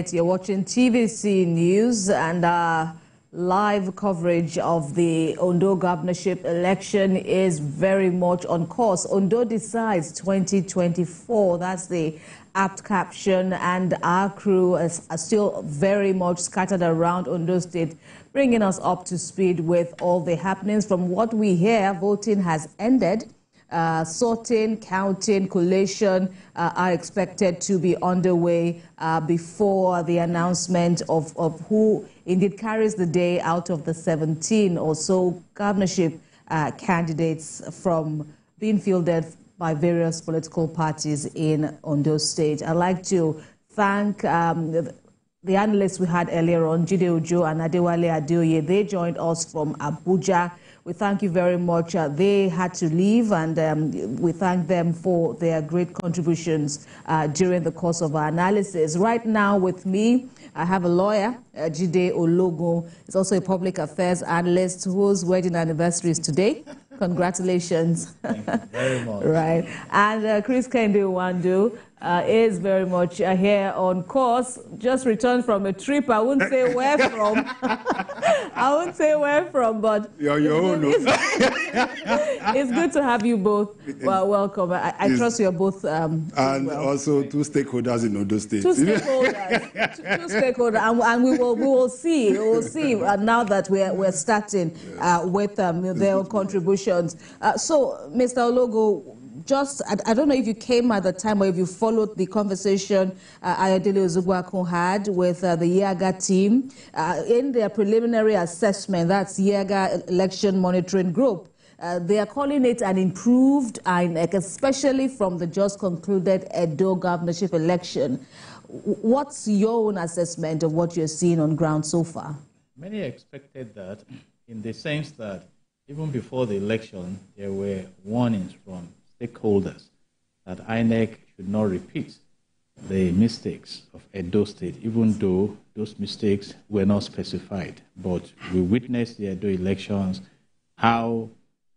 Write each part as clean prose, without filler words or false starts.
right, you're watching TVC News and live coverage of the Ondo governorship election is very much on course. Ondo decides 2024, that's the apt caption, and our crew are still very much scattered around Ondo State, bringing us up to speed with all the happenings. From what we hear, voting has ended. Sorting, counting, collation are expected to be underway before the announcement of who indeed carries the day out of the 17 or so governorship candidates from being fielded by various political parties in Ondo State. I'd like to thank the analysts we had earlier on, Jide and Adewale Adeoye. They joined us from Abuja. We thank you very much. They had to leave, and we thank them for their great contributions during the course of our analysis. Right now with me, I have a lawyer, Jide Ologun. He's also a public affairs analyst whose wedding anniversary is today. Congratulations. Thank you very much. Right. And Kehinde Nwandu is very much here on course. Just returned from a trip. I wouldn't say where from. I wouldn't say where from, but it's good to have you both. Well, welcome. I trust you're both. And well. Also two stakeholders in Ondo State. Two stakeholders. two stakeholders, and we will see. We will see now that we're starting with their contributions. So, Mr. Ologun, I don't know if you came at the time or if you followed the conversation Ayodele Ozugwakun had with the Yaga team in their preliminary assessment. That's Yaga Election Monitoring Group. They are calling it an improved INEC, especially from the just concluded Edo governorship election. What's your own assessment of what you're seeing on ground so far? Many expected that, in the sense that even before the election, there were warnings from stakeholders that INEC should not repeat the mistakes of Edo State, even though those mistakes were not specified. But we witnessed the Edo elections, how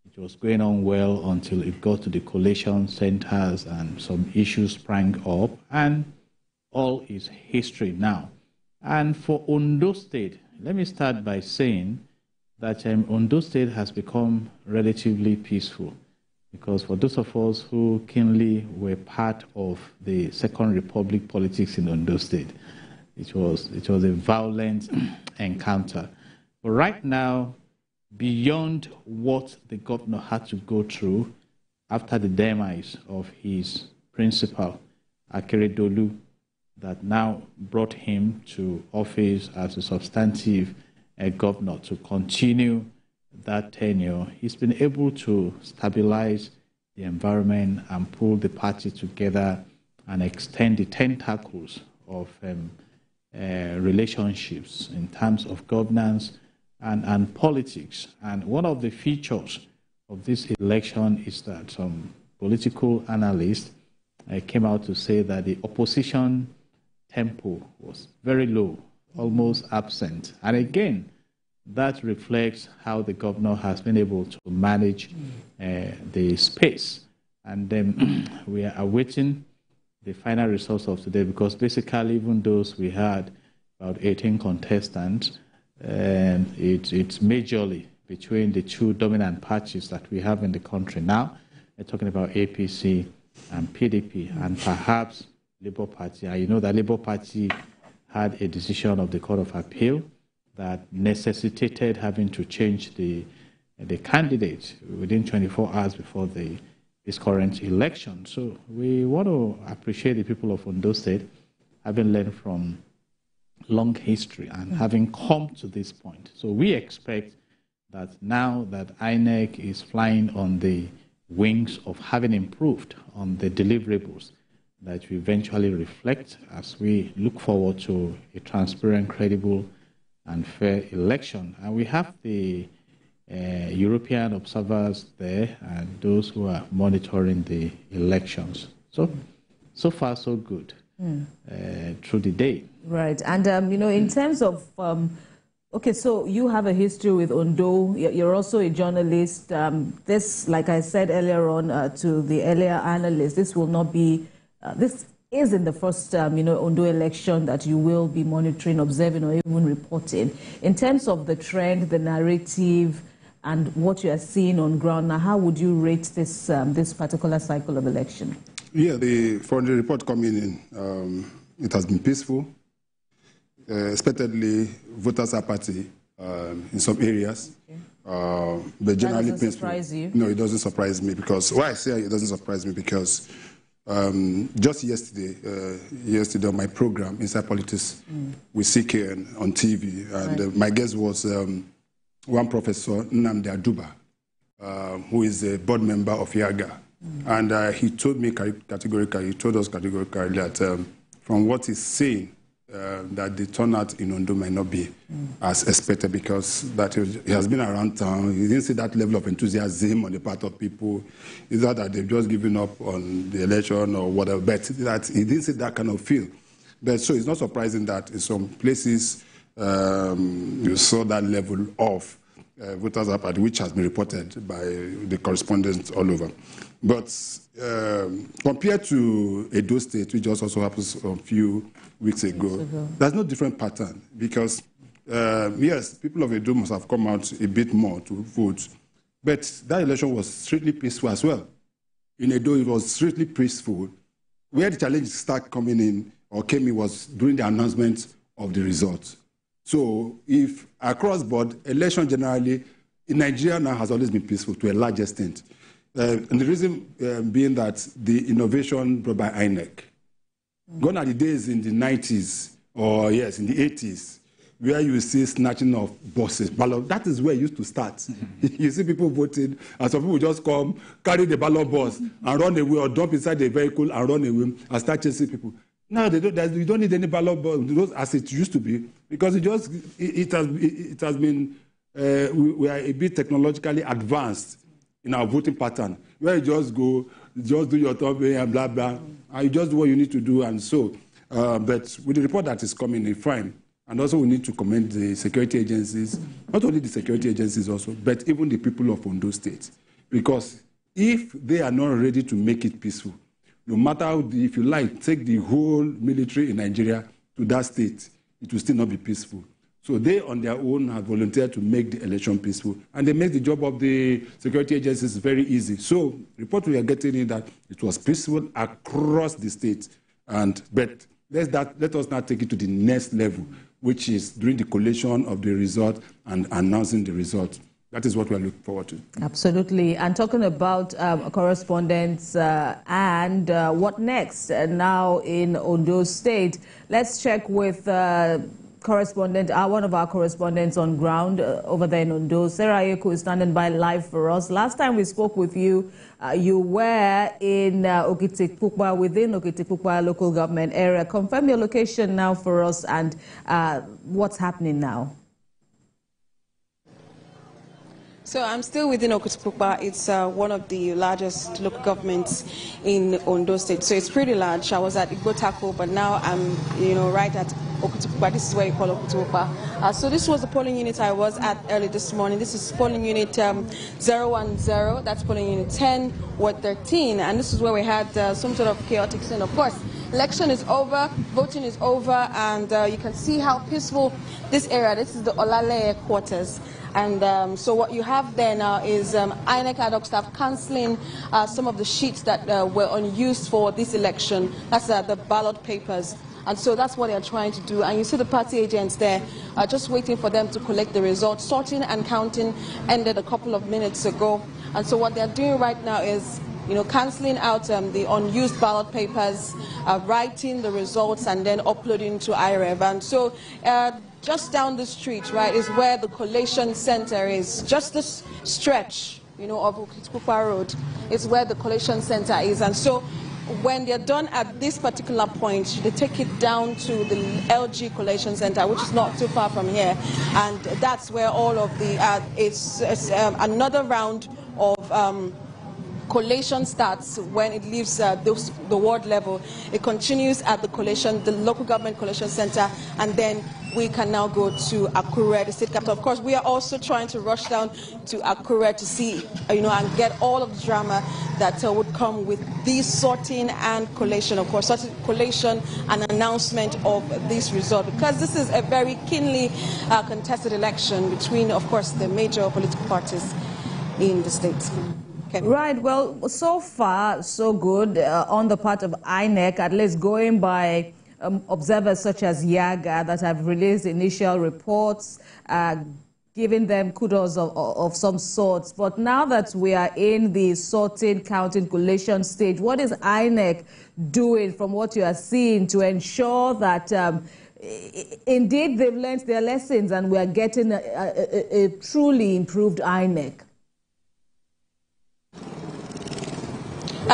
it was going on well until it got to the collation centers and some issues sprang up, and all is history now. And for Ondo State, let me start by saying that Ondo State has become relatively peaceful, because for those of us who keenly were part of the Second Republic politics in Ondo State, it was a violent encounter. But right now, beyond what the governor had to go through after the demise of his principal, Akeredolu, that now brought him to office as a substantive governor to continue that tenure, he's been able to stabilize the environment and pull the party together and extend the tentacles of relationships in terms of governance and politics. And one of the features of this election is that some political analysts came out to say that the opposition tempo was very low, almost absent. And again, that reflects how the governor has been able to manage the space. And then we are awaiting the final results of today, because basically even those we had about 18 contestants, it's majorly between the two dominant parties that we have in the country now. We're talking about APC and PDP, and perhaps Labour Party. And you know that Labour Party had a decision of the Court of Appeal that necessitated having to change the candidate within 24 hours before this current election. So we want to appreciate the people of Ondo State having learned from long history and having come to this point. So we expect that now that INEC is flying on the wings of having improved on the deliverables, that we eventually reflect as we look forward to a transparent, credible, and fair election. And we have the European observers there and those who are monitoring the elections. So far, so good through the day. Right. And, in terms of, okay, so you have a history with Ondo. You're also a journalist. This, like I said earlier on to the earlier analyst, this will not be, this is in the first, Ondo election that you will be monitoring, observing, or even reporting. In terms of the trend, the narrative, and what you are seeing on ground now, how would you rate this this particular cycle of election? Yeah, from the report coming in, it has been peaceful. Expectedly, voters apathy in some areas. Okay. But generally that doesn't surprise you? No, it doesn't surprise me because why I say it doesn't surprise me because just yesterday on my program Inside Politics with CK on TV, and my guest was one professor Nnamdi Aduba, who is a board member of YAGA, and he told me categorically, he told us categorically that from what he's saying, that the turnout in Ondo might not be as expected because that he has been around town. He didn't see that level of enthusiasm on the part of people. It's not that they've just given up on the election or whatever, but that he didn't see that kind of feel. But so it's not surprising that in some places you saw that level of voters apathy, which has been reported by the correspondents all over. But compared to Edo State, which just also happens a few weeks ago, there's no different pattern because, yes, people of Edo must have come out a bit more to vote, but that election was strictly peaceful as well. In Edo, it was strictly peaceful. Where the challenge started coming in or came in was during the announcement of the results. So if across board, election generally in Nigeria now has always been peaceful to a large extent. And the reason being that the innovation brought by INEC. Gone are the days in the 90s, or yes, in the 80s, where you see snatching of buses, ballot. That is where it used to start. You see people voting, and some people just come, carry the ballot bus, and run away, or dump inside the vehicle and run away, and start chasing people. Now you don't need any ballot bus as it used to be, because it has been, we are a bit technologically advanced in our voting pattern, where you just go, just do your top and blah, blah, and you just do what you need to do, and so. But with the report that is coming in, fine. And also we need to commend the security agencies, not only the security agencies also, but even the people of Ondo State. Because if they are not ready to make it peaceful, no matter how, if you like, take the whole military in Nigeria to that state, it will still not be peaceful. So they, on their own, have volunteered to make the election peaceful. And they make the job of the security agencies very easy. So the report we are getting in that it was peaceful across the state. But let us now take it to the next level, which is during the collation of the result and announcing the result. That is what we are looking forward to. Absolutely. And talking about correspondence and what next now in Ondo State, let's check with one of our correspondents on ground over there in Ondo. Sarah Ayeko is standing by live for us. Last time we spoke with you, you were in Okitikpukpa, within Okitikpukpa local government area. Confirm your location now for us and what's happening now. So I'm still within Okitikpukpa. It's one of the largest local governments in Ondo State. So it's pretty large. I was at Igbotako, but now I'm, right at Okitikpukpa. This is where you call Okitikpukpa. So this was the polling unit I was at early this morning. This is polling unit 010. That's polling unit 10, Ward 13. And this is where we had some sort of chaotic scene. Of course, election is over, voting is over, and you can see how peaceful this area. This is the Olale quarters. And so what you have there now is INEC ad hoc staff cancelling some of the sheets that were unused for this election. That's the ballot papers. And so that's what they're trying to do. And you see the party agents there just waiting for them to collect the results. Sorting and counting ended a couple of minutes ago. And so what they're doing right now is cancelling out the unused ballot papers, writing the results, and then uploading to IREV. And so just down the street, right, is where the collation center is. Just this stretch, of Okitikpukpa Road is where the collation center is. And so when they're done at this particular point, they take it down to the LG collation center, which is not too far from here. And that's where all of the, it's another round of collation starts when it leaves the ward level. It continues at the local government collation center, and then we can now go to Akure, the state capital. Of course, we are also trying to rush down to Akure to see, and get all of the drama that would come with this sorting and collation. Of course, sorting, collation, and announcement of this result, because this is a very keenly contested election between, of course, the major political parties in the state. Right. Well, so far, so good on the part of INEC, at least going by observers such as Yaga that have released initial reports, giving them kudos of some sorts. But now that we are in the sorting, counting, collation stage, what is INEC doing from what you are seeing to ensure that indeed they've learned their lessons and we are getting a truly improved INEC?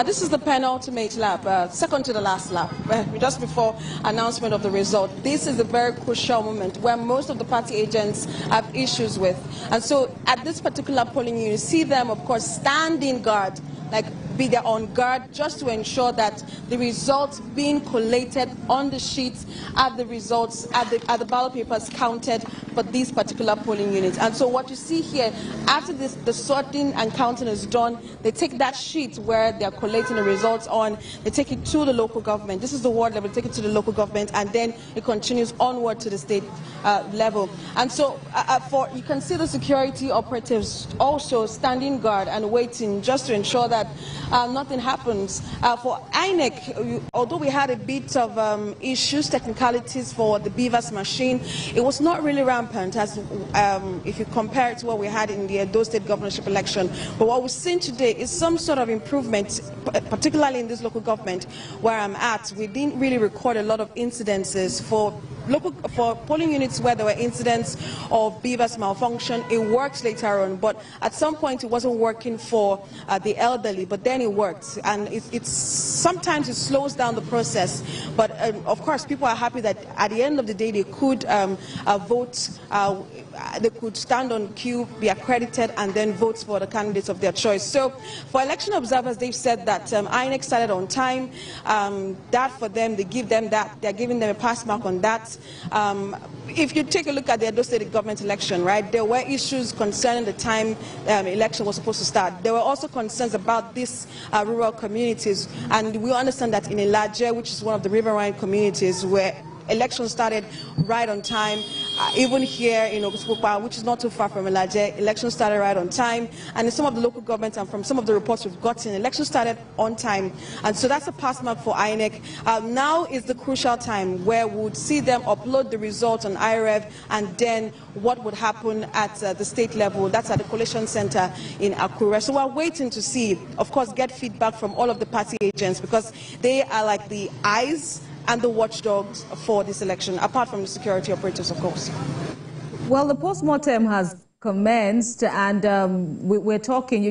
This is the penultimate lap, second to the last lap, just before announcement of the result. This is a very crucial moment where most of the party agents have issues with. And so at this particular polling unit, you see them, of course, standing guard, like be there on guard, just to ensure that the results being collated on the sheets are the results, are the ballot papers counted for these particular polling units. And so what you see here, after the sorting and counting is done, they take that sheet where they are collating the results on, they take it to the local government. This is the ward level, take it to the local government, and then it continues onward to the state level. And so you can see the security operatives also standing guard and waiting just to ensure that nothing happens. For INEC, although we had a bit of issues, technicalities for the BVAS machine, it was not really rampant as if you compare it to what we had in the Edo State governorship election. But what we've seen today is some sort of improvement, particularly in this local government where I'm at. We didn't really record a lot of incidences for polling units where there were incidents of BVAS malfunction. It worked later on, but at some point it wasn't working for the elderly, but then it worked. And sometimes it slows down the process, but of course people are happy that at the end of the day they could vote, they could stand on queue, be accredited, and then vote for the candidates of their choice. So for election observers, they've said that INEC started on time. That for them, they give them that. They're giving them a pass mark on that. If you take a look at the Edo State government election, right, there were issues concerning the time election was supposed to start. There were also concerns about these rural communities, and we understand that in Ilaje, which is one of the riverine communities where election started right on time. Even here in Okutupukpa, which is not too far from Ilaje, election started right on time. And in some of the local governments and from some of the reports we've gotten, election started on time. And so that's a pass mark for INEC. Now is the crucial time where we would see them upload the results on IREV, and then what would happen at the state level. That's at the collation center in Akure. So we're waiting to see, of course, get feedback from all of the party agents, because they are like the eyes and the watchdogs for this election, apart from the security operatives, of course. Well, the post-mortem has commenced, and we're talking.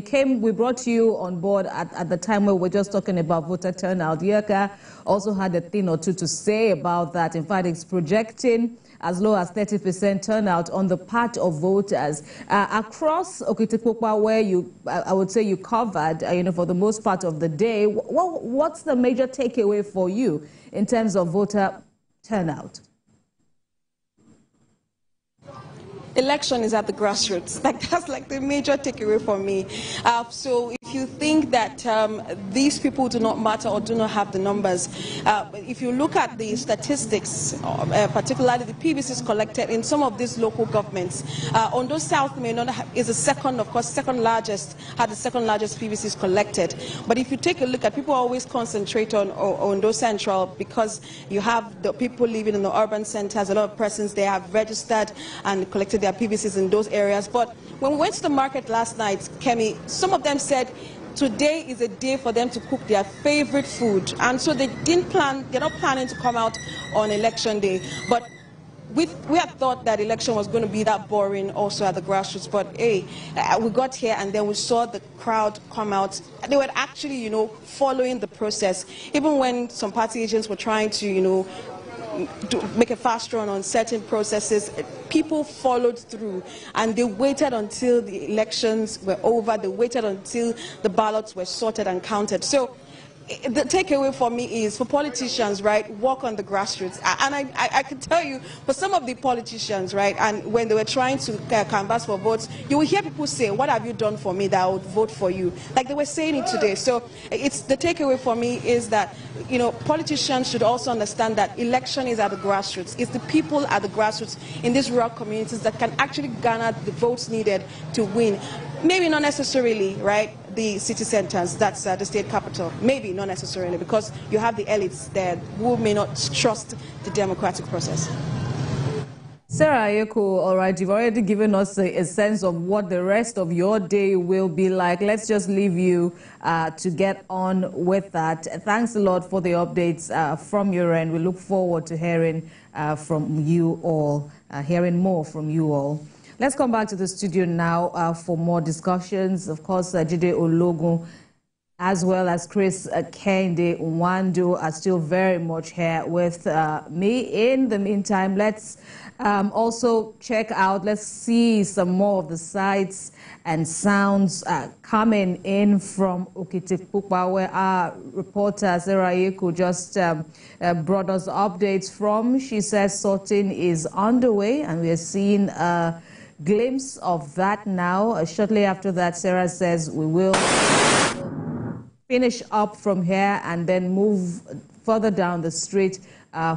We brought you on board at the time where we're just talking about voter turnout. Yeka also had a thing or two to say about that. In fact, it's projecting as low as 30% turnout on the part of voters across Okitipukpa, where I would say you covered, for the most part of the day. What's the major takeaway for you in terms of voter turnout? Election is at the grassroots. That's like the major takeaway for me. So if you think that these people do not matter or do not have the numbers, if you look at the statistics, particularly the PVCs collected in some of these local governments, Ondo South may not have, is the second, of course, second largest PVCs collected. But if you take a look at, people always concentrate on Ondo Central because you have the people living in the urban centers, a lot of persons they have registered and collected their PVCs in those areas. But when we went to the market last night, Kemi, some of them said today is a day for them to cook their favorite food, and so they're not planning to come out on election day. But we had thought that election was going to be that boring also at the grassroots, but hey, we got here and then we saw the crowd come out. They were actually, following the process. Even when some party agents were trying to, make a fast run on certain processes, people followed through, and they waited until the elections were over. They waited until the ballots were sorted and counted. So the takeaway for me is for politicians, right, work on the grassroots. And I can tell you, for some of the politicians, right, and when they were trying to canvass for votes, you will hear people say, what have you done for me that I would vote for you? Like they were saying it today. So it's the takeaway for me is that, you know, politicians should also understand that election is at the grassroots. It's the people at the grassroots in these rural communities that can actually garner the votes needed to win. Maybe not necessarily, right, the city centers, that's the state capital. Maybe not necessarily, because you have the elites there who may not trust the democratic process. Sarah Ayeko, all right, you've already given us a sense of what the rest of your day will be like. Let's just leave you to get on with that. Thanks a lot for the updates from your end. We look forward to hearing from you all, hearing more from you all. Let's come back to the studio now for more discussions. Of course, Jide Ologun, as well as Kehinde, Nwandu are still very much here with me. In the meantime, let's also check out, let's see some more of the sights and sounds coming in from Okitipupa, where our reporter Sarah Ayeko just brought us updates from. She says sorting is underway, and we are seeing glimpse of that now. Shortly after that, Sarah says we will finish up from here and then move further down the street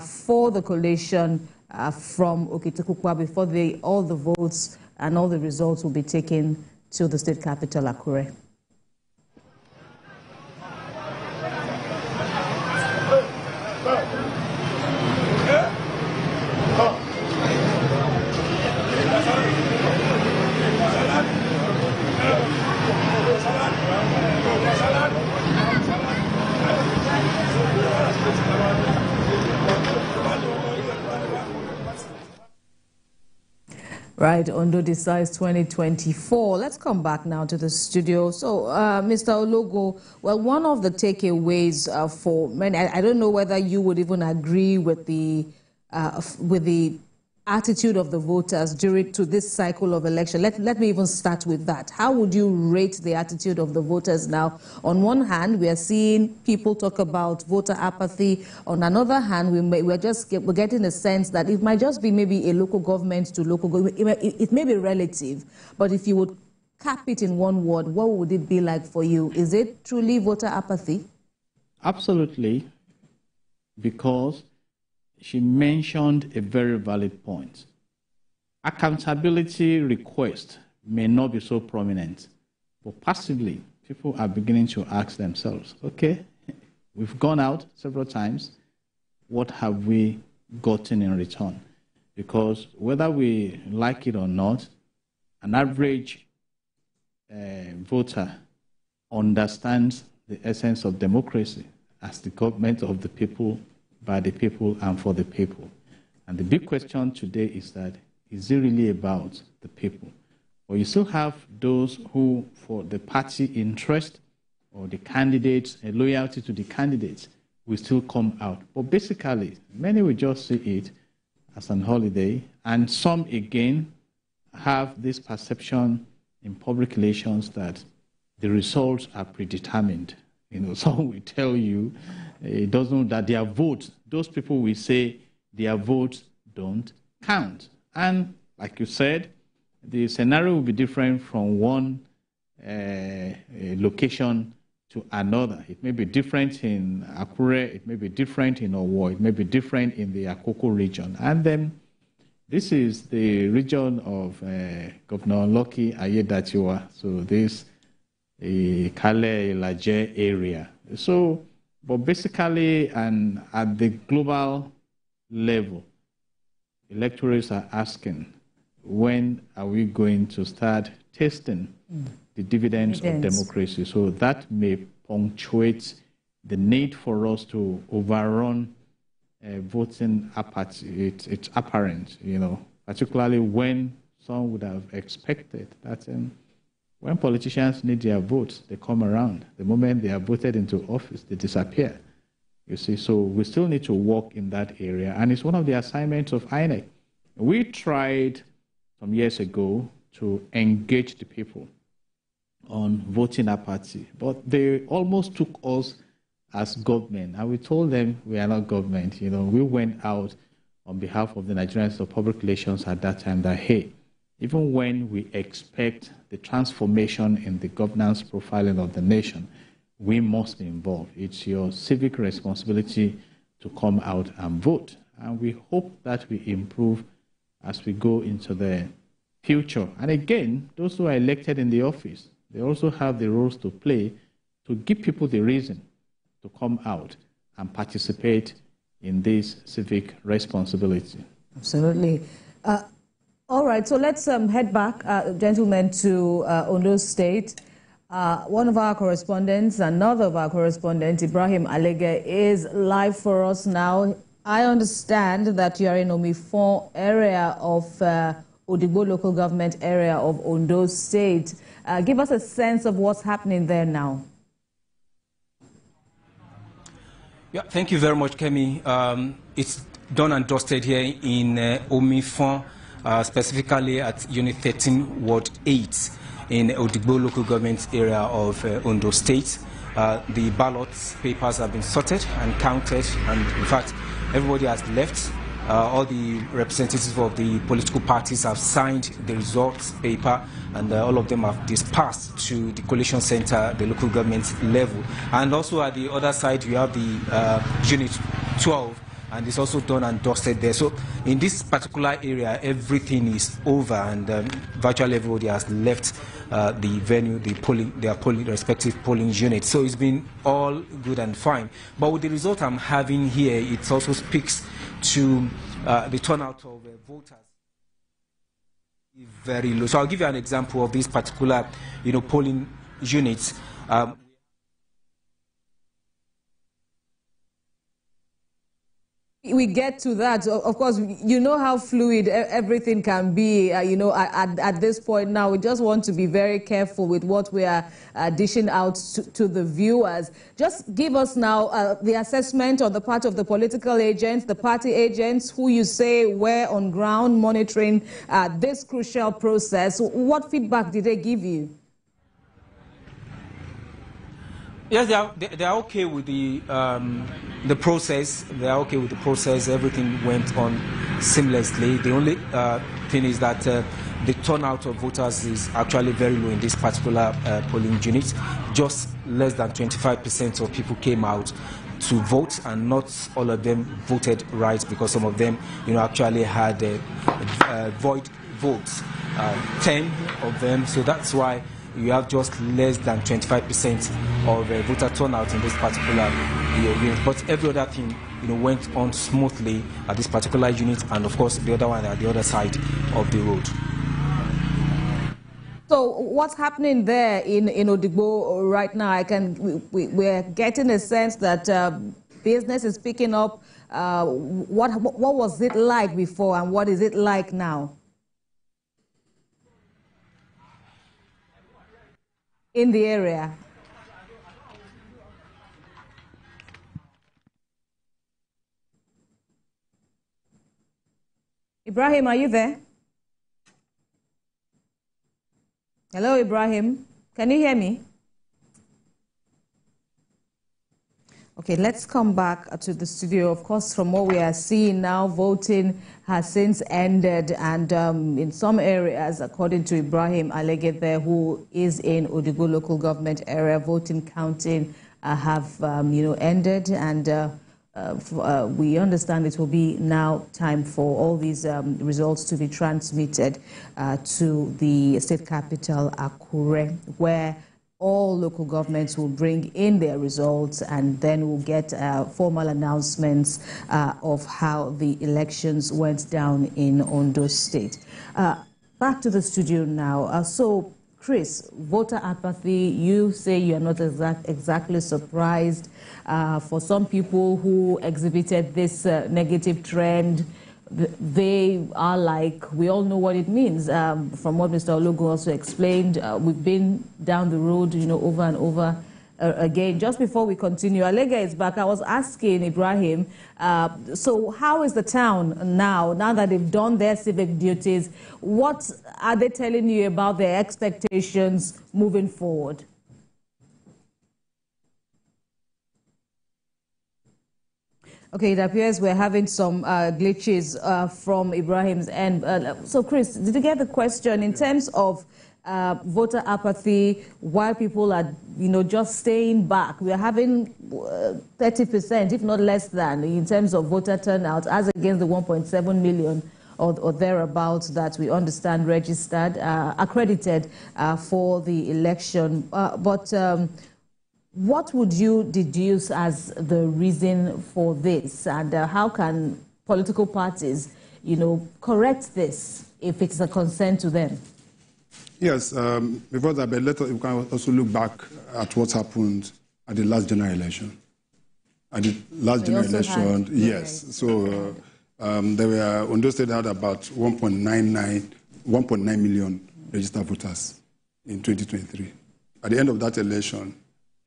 for the collation from Okitipupa before all the votes and all the results will be taken to the state capital, Akure. Right, Ondo decides 2024. Let's come back now to the studio. So, Mr. Ologun, well, one of the takeaways for many, I don't know whether you would even agree with the attitude of the voters to this cycle of election. Let me even start with that. How would you rate the attitude of the voters now? On one hand, we are seeing people talk about voter apathy. On another hand, we're getting a sense that it might just be maybe a local government to local government. It may be relative, but if you would cap it in one word, what would it be like for you? Is it truly voter apathy? Absolutely, because she mentioned a very valid point. Accountability requests may not be so prominent, but passively, people are beginning to ask themselves, okay, we've gone out several times, what have we gotten in return? Because whether we like it or not, an average voter understands the essence of democracy as the government of the people, by the people and for the people. And the big question today is that, is it really about the people? Or you still have those who, for the party interest or the candidates, a loyalty to the candidates, will still come out. But basically, many will just see it as an holiday, and some again have this perception in public relations that the results are predetermined. You know, some will tell you it doesn't, that their votes, those people will say their votes don't count. And like you said, the scenario will be different from one location to another. It may be different in Akure, it may be different in Owo, it may be different in the Akoko region. And then this is the region of Governor Lucky Ayedatiwa, so this Kale Ilaje area. So, but basically, and at the global level, electorates are asking, when are we going to start tasting the dividends of democracy? So that may punctuate the need for us to overrun voting apathy. It's apparent, you know, particularly when some would have expected that when politicians need their votes, they come around. The moment they are voted into office, they disappear. You see, so we still need to work in that area. And it's one of the assignments of INEC. We tried some years ago to engage the people on voting apathy, but they almost took us as government. And we told them we are not government. You know, we went out on behalf of the Nigerians of Public Relations at that time that, hey, even when we expect the transformation in the governance profiling of the nation, we must be involved. It's your civic responsibility to come out and vote. And we hope that we improve as we go into the future. And again, those who are elected in the office, they also have the roles to play to give people the reason to come out and participate in this civic responsibility. Absolutely. All right, so let's head back, gentlemen, to Ondo State. One of our correspondents, another of our correspondents, Ibrahim Alege, is live for us now. I understand that you are in Omifon area of Odigbo local government area of Ondo State. Give us a sense of what's happening there now. Yeah, thank you very much, Kemi. It's done and dusted here in Omifon, specifically at Unit 13, Ward 8 in Odigbo local government area of Ondo State. The ballot papers have been sorted and counted, and in fact, everybody has left. All the representatives of the political parties have signed the results paper, and all of them have dispersed to the coalition center, the local government level. And also at the other side, you have the Unit 12, and it's also done and dusted there. So in this particular area, everything is over, and virtually everybody has left the venue, their respective polling units. So it's been all good and fine. But with the result I'm having here, it also speaks to the turnout of voters. Very low. So I'll give you an example of this particular, polling units. We get to that. Of course, you know how fluid everything can be, at this point now. We just want to be very careful with what we are dishing out to the viewers. Just give us now the assessment on the part of the political agents, the party agents, who you say were on ground monitoring this crucial process. What feedback did they give you? Yes, they are okay with the process. They are okay with the process. Everything went on seamlessly. The only thing is that the turnout of voters is actually very low in this particular polling unit. Just less than 25% of people came out to vote, and not all of them voted right, because some of them, actually had void votes, 10 of them. So that's why you have just less than 25% of voter turnout in this particular unit. But every other thing, went on smoothly at this particular unit, and of course the other one at the other side of the road. So what's happening there in Odigbo right now? We're getting a sense that business is picking up. What was it like before, and what is it like now in the area? Ibrahim, are you there? Hello, Ibrahim. Can you hear me? Okay, let's come back to the studio. Of course, from what we are seeing now, voting has since ended, and in some areas, according to Ibrahim Alege there, who is in Odigbo local government area, voting counting have ended, and we understand it will be now time for all these results to be transmitted to the state capital, Akure, where all local governments will bring in their results, and then we'll get formal announcements of how the elections went down in Ondo State. Back to the studio now. So, Chris, voter apathy, you say you're not exactly surprised. For some people who exhibited this negative trend, they are like, we all know what it means. From what Mr. Ologun also explained, we've been down the road, over and over again. Just before we continue, Alege is back. I was asking Ibrahim, so how is the town now that they've done their civic duties? What are they telling you about their expectations moving forward? Okay, it appears we're having some glitches from Ibrahim's end. So, Chris, did you get the question in terms of voter apathy, why people are, just staying back? We are having 30%, if not less than, in terms of voter turnout, as against the 1.7 million or thereabouts that we understand registered, accredited for the election. But what would you deduce as the reason for this? And how can political parties, correct this if it's a concern to them? Yes, before that, but we can also look back at what happened at the last general election. At the last general election, yes. So there were, Ondo State had about 1.9 million registered voters in 2023. At the end of that election,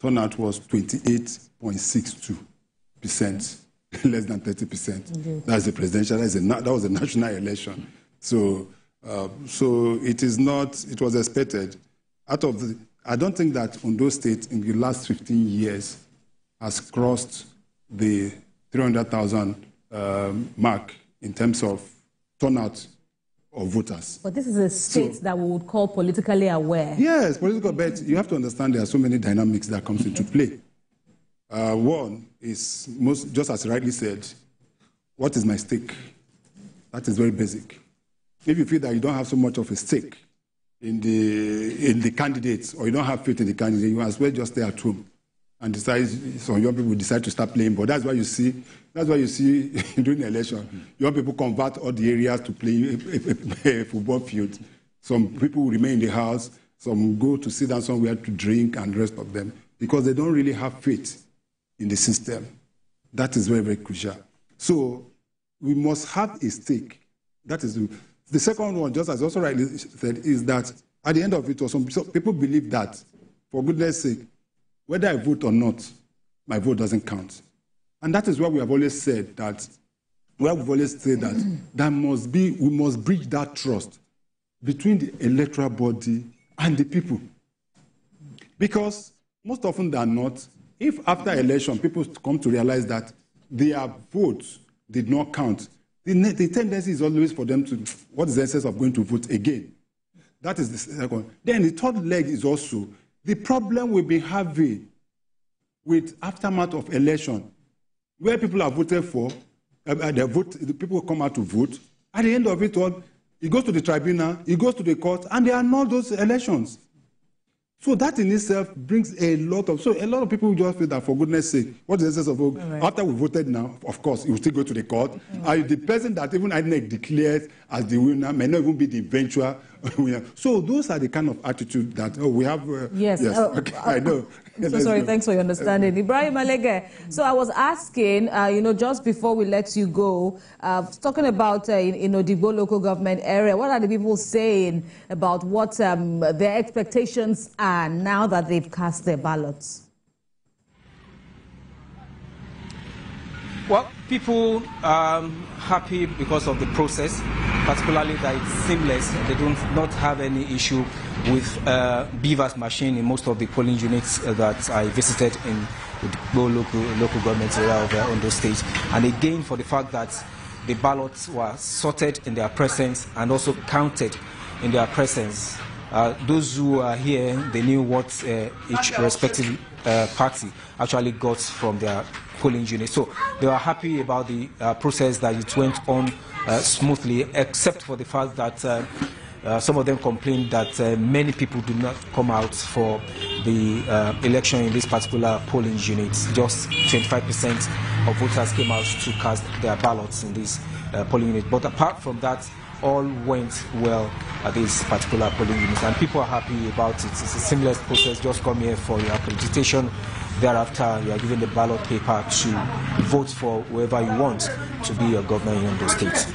turnout was 28.62%, less than 30%. That's the presidential, that was a national election. So it is not, it was expected. I don't think that Ondo State in the last 15 years has crossed the 300,000 mark in terms of turnout of voters. But this is a state that we would call politically aware. Yes, political, but you have to understand there are so many dynamics that comes into play. One is, just as rightly said, what is my stake? That is very basic. If you feel that you don't have so much of a stake in the candidates, or you don't have faith in the candidate, you as well just stay at home and decide. Some young people decide to start playing ball. That's why you see during the election, young people convert all the areas to play a football field. Some people will remain in the house. Some go to sit down somewhere to drink, and the rest of them, because they don't really have faith in the system. That is very, very crucial. So we must have a stake. That is the second one, just as also rightly said, is that at the end of it, some people believe that, for goodness sake, whether I vote or not, my vote doesn't count. And that is why we have always said that, we must bridge that trust between the electoral body and the people. Because most often than not, if after election people come to realize that their votes did not count, the tendency is always for them to, what is the essence of going to vote again? That is the second. Then the third leg is also the problem we've been having with aftermath of election, where people are voted for, the people come out to vote. At the end of it all, it goes to the tribunal, it goes to the court, and there are not those elections. So that in itself brings a lot of people just feel that, for goodness sake, what is the essence of vote? Right. After we voted now, of course, it will still go to the court. The person that even INEC declares as the winner may not even be the eventual winner. So those are the kind of attitude that we have. Yes. Okay, I know. So sorry, thanks for your understanding. Ibrahim Alege, so I was asking, just before we let you go, talking about in Odigbo local government area, what are the people saying about what their expectations are now that they've cast their ballots? Well, people are happy because of the process, particularly that it's seamless. They do not have any issue with beavers machine in most of the polling units that I visited in the local government area of Ondo State. And again, for the fact that the ballots were sorted in their presence and also counted in their presence. Those who are here, they knew what each respective party actually got from their polling unit. So they were happy about the process, that it went on smoothly, except for the fact that some of them complained that many people do not come out for the election in this particular polling unit. Just 25% of voters came out to cast their ballots in this polling unit. But apart from that, all went well at this particular polling unit, and people are happy about it. It's a seamless process. Just come here for your accreditation. Thereafter, you are given the ballot paper to vote for whoever you want to be your governor in Ondo State.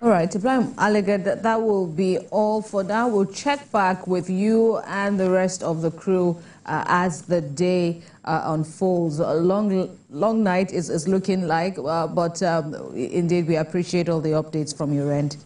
All right, Ibrahim Alege, that will be all for now. We'll check back with you and the rest of the crew as the day unfolds. A long night is looking like, but indeed we appreciate all the updates from your end.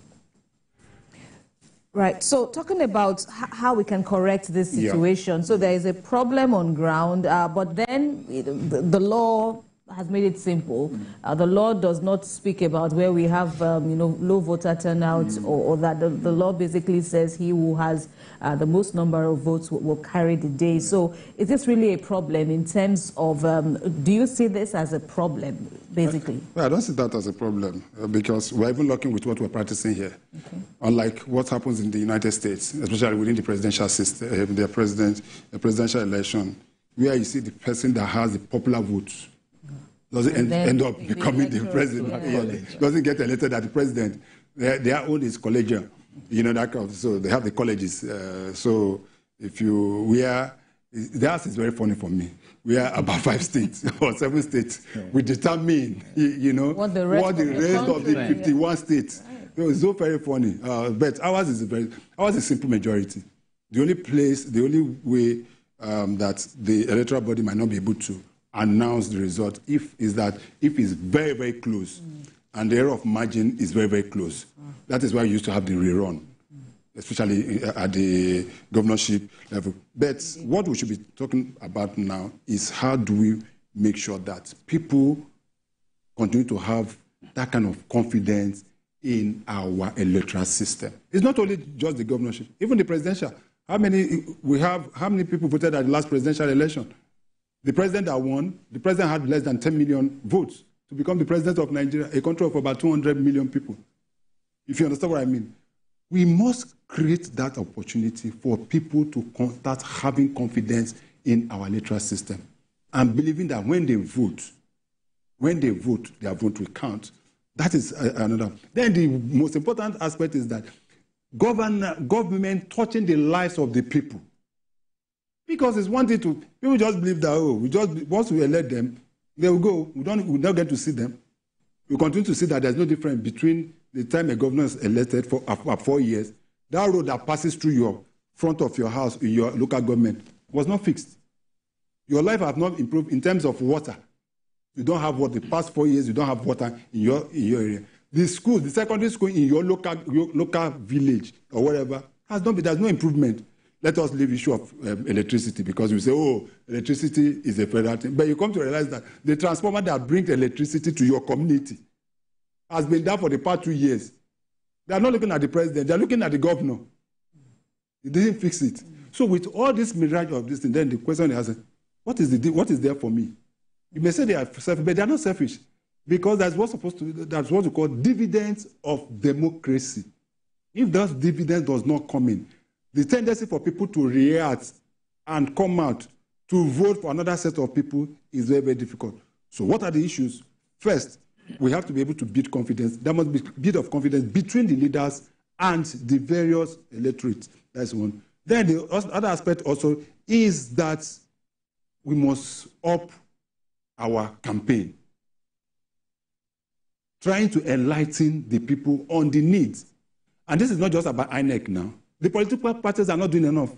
Right, so talking about how we can correct this situation. So there is a problem on ground, but then the law has made it simple. The law does not speak about where we have, low voter turnout or that. The law basically says he who has the most number of votes will carry the day. So is this really a problem in terms of, do you see this as a problem, basically? Well, I don't see that as a problem because we're even lucky with what we're practicing here. Okay. Unlike what happens in the United States, especially within the presidential system, the presidential election, where you see the person that has the popular votes doesn't end up becoming the president. Yeah. Doesn't get elected as the president. Their own is collegial, that kind of, so they have the colleges. So if theirs is very funny for me. We are about 5 states or 7 states. Yeah. We determine, what the rest of the 51 states. So it's so very funny. But ours is a simple majority. The only way that the electoral body might not be able to announce the result if it's very, very close and the error of margin is very, very close. That is why you used to have the rerun, especially at the governorship level. But what we should be talking about now is how do we make sure that people continue to have that kind of confidence in our electoral system. It's not only just the governorship, even the presidential. How many people voted at the last presidential election? The president that won, the president had less than 10 million votes to become the president of Nigeria, a country of about 200 million people. If you understand what I mean. We must create that opportunity for people to start having confidence in our electoral system and believing that when they vote, their vote will count. That is another. Then the most important aspect is that government touching the lives of the people. Because it's one thing people just believe that, once we elect them, they will go. We don't get to see them. We continue to see that there's no difference between the time a governor is elected for 4 years. That road that passes through your front of your house in your local government was not fixed. Your life has not improved in terms of water. You don't have water. The past 4 years, you don't have water in your area. The secondary school in your local village or whatever, there's no improvement. Let us leave the issue of electricity because you say, electricity is a federal thing. But you come to realize that the transformer that brings electricity to your community has been there for the past 2 years. They are not looking at the president. They are looking at the governor. He didn't fix it. So with all this mirage of this thing, then the question is, what is there for me? You may say they are selfish, but they are not selfish because that's what we call dividends of democracy. If those dividends does not come in, the tendency for people to react and come out to vote for another set of people is very, very difficult. So what are the issues? First, we have to be able to build confidence. There must be a bit of confidence between the leaders and the various electorates. That's one. Then the other aspect also is that we must up our campaign, trying to enlighten the people on the needs. And this is not just about INEC now. The political parties are not doing enough.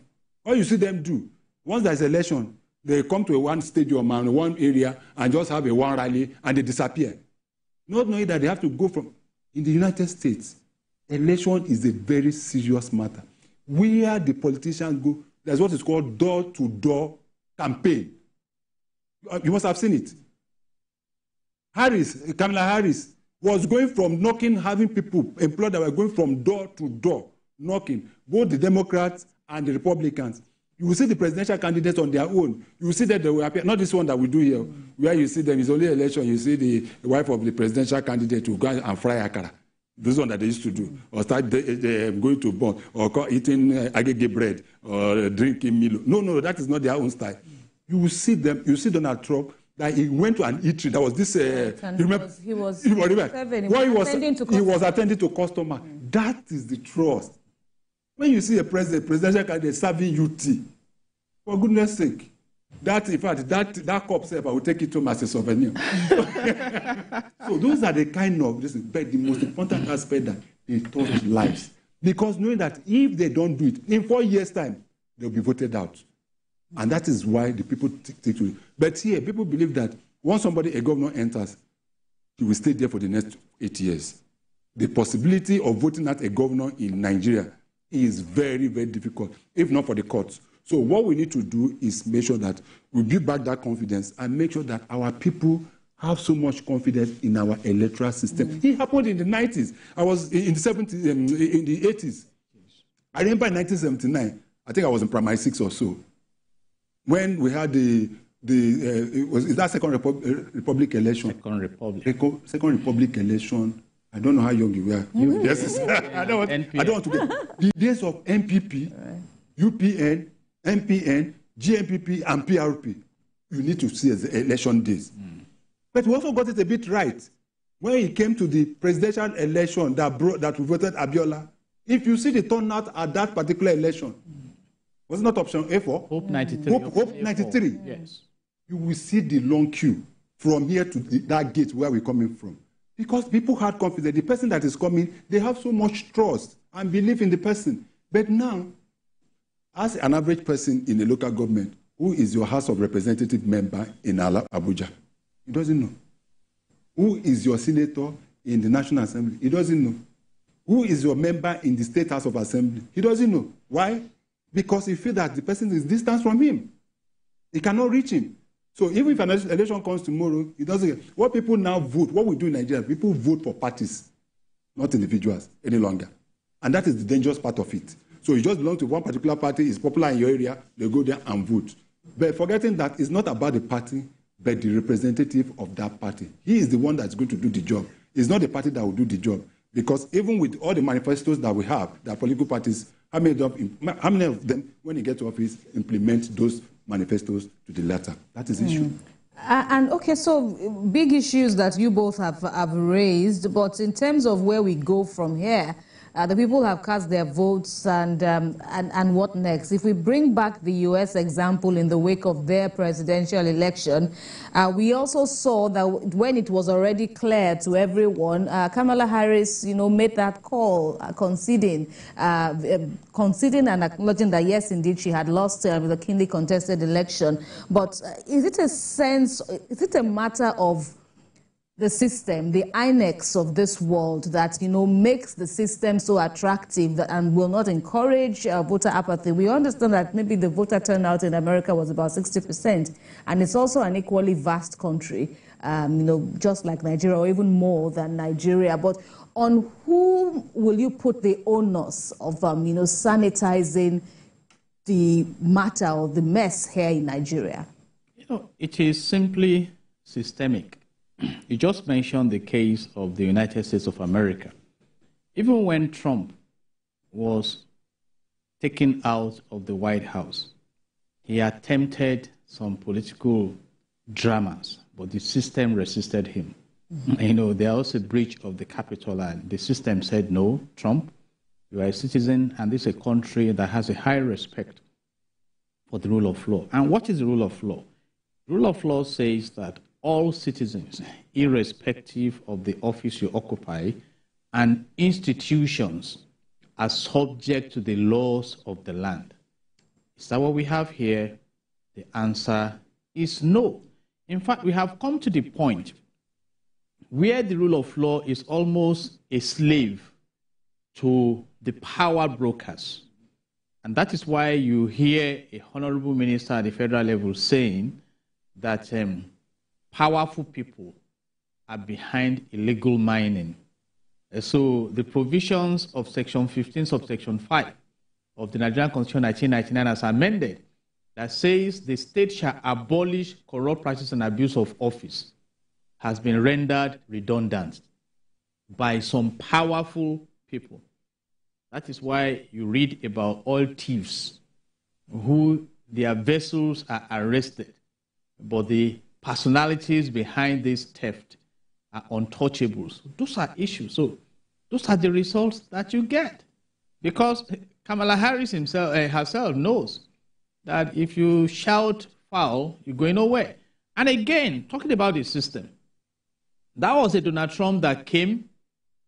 All you see them do, once there's election, they come to one stadium and one area and just have a one rally and they disappear. Not knowing that they have to go from... In the United States, election is a very serious matter. Where the politicians go, there's what is called door-to-door campaign. You must have seen it. Kamala Harris, was going from knocking, having people employed that were going from door to door, knocking, both the Democrats and the Republicans. You will see the presidential candidates on their own. You will see that they will appear, not this one that we do here, where you see them, it's only election, you see the wife of the presidential candidate who go and fry akara. This one that they used to do, or start going to bond, or eating agege bread, or drinking Milo. No, that is not their own style. You will see them, you see Donald Trump, that he went to an eatery. That was this. He was attending to customer. That is the trust. When you see a presidential candidate serving you tea, for goodness sake, that in fact that cup self, I will take it home as a souvenir. So those are the kind of this. But the most important aspect that they touch lives, because knowing that if they don't do it in 4 years' time, they'll be voted out. And that is why the people take to it. But here, people believe that once a governor enters, he will stay there for the next 8 years. The possibility of voting out a governor in Nigeria is very, very difficult, if not for the courts. So what we need to do is make sure that we build back that confidence and make sure that our people have so much confidence in our electoral system. It happened in the 90s. I was in the 70s, in the 80s. I remember in 1979, I think I was in primary 6 or so, when we had is that Second Republic election? Second Republic. Second Republic election. I don't know how young you were. Yes, I don't want to get the days of MPP, UPN, MPN, GMPP, and PRP. You need to see as the election days. But we also got it a bit right when it came to the presidential election that we voted Abiola. If you see the turnout at that particular election, was it not option A4? Hope 93. Hope 93. Yes. You will see the long queue from here to that gate where we're coming from. Because people had confidence. The person that is coming, they have so much trust and belief in the person. But now, as an average person in a local government, who is your House of Representative member in Abuja? He doesn't know. Who is your senator in the National Assembly? He doesn't know. Who is your member in the State House of Assembly? He doesn't know. Why? Because he feels that the person is distant from him. He cannot reach him. So even if an election comes tomorrow, he doesn't get. What people now vote, what we do in Nigeria, people vote for parties, not individuals any longer. And that is the dangerous part of it. So you just belong to one particular party, it's popular in your area, they go there and vote. But forgetting that it's not about the party, but the representative of that party. He is the one that's going to do the job. It's not the party that will do the job. Because even with all the manifestos that we have, that political parties, how many of them, when they get to office, implement those manifestos to the letter? That is the issue. And okay, so big issues that you both have raised, but in terms of where we go from here, the people have cast their votes, and what next? If we bring back the U.S. example in the wake of their presidential election, we also saw that when it was already clear to everyone, Kamala Harris, made that call, conceding and acknowledging that yes, indeed, she had lost the keenly contested election. But is it a matter of the system, the INEX of this world that, makes the system so attractive and will not encourage voter apathy? We understand that maybe the voter turnout in America was about 60%, and it's also an equally vast country, just like Nigeria, or even more than Nigeria. But on whom will you put the onus of, sanitizing the matter or the mess here in Nigeria? It is simply systemic. You just mentioned the case of the United States of America. Even when Trump was taken out of the White House, he attempted some political dramas, but the system resisted him. There was a breach of the Capitol, and the system said, no, Trump, you are a citizen, and this is a country that has a high respect for the rule of law. And what is the rule of law? The rule of law says that all citizens, irrespective of the office you occupy, and institutions are subject to the laws of the land. Is that what we have here? The answer is no. In fact, we have come to the point where the rule of law is almost a slave to the power brokers. And that is why you hear a honorable minister at the federal level saying that powerful people are behind illegal mining. So the provisions of Section 15, subsection 5 of the Nigerian Constitution 1999 as amended, that says the state shall abolish corrupt practice and abuse of office, has been rendered redundant by some powerful people. That is why you read about oil thieves who their vessels are arrested, but the personalities behind this theft are untouchables. Those are issues. So those are the results that you get. Because Kamala Harris herself knows that if you shout foul, you're going nowhere. And again, talking about the system, that was a Donald Trump that came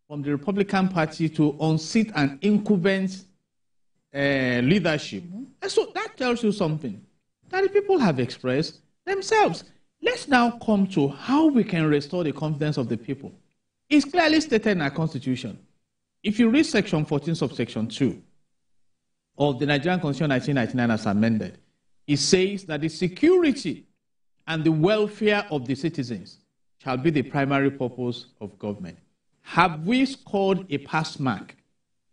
from the Republican Party to unseat an incumbent leadership. And so that tells you something that the people have expressed themselves. Let's now come to how we can restore the confidence of the people. It's clearly stated in our Constitution. If you read Section 14, subsection 2 of the Nigerian Constitution 1999 as amended, it says that the security and the welfare of the citizens shall be the primary purpose of government. Have we scored a pass mark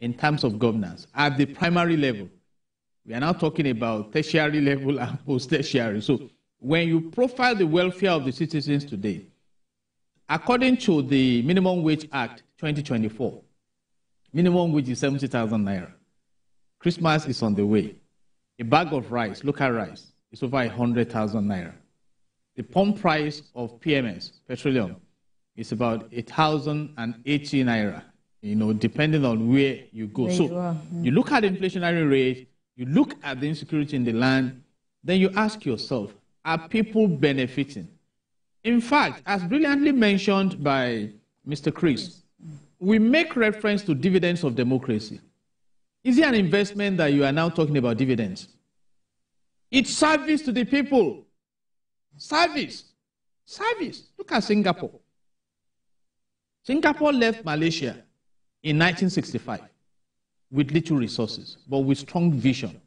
in terms of governance at the primary level? We are now talking about tertiary level and post-tertiary. So when you profile the welfare of the citizens today, according to the Minimum Wage Act 2024, minimum wage is 70,000 naira. Christmas is on the way. A bag of rice, local rice, is over 100,000 naira. The pump price of PMS, petroleum, is about 1,080 naira, depending on where you go. So you look at the inflationary rate, you look at the insecurity in the land, then you ask yourself, are people benefiting? In fact, as brilliantly mentioned by Mr. Chris, we make reference to dividends of democracy. Is it an investment that you are now talking about dividends? It's service to the people. Service. Service. Look at Singapore. Singapore left Malaysia in 1965 with little resources, but with strong vision.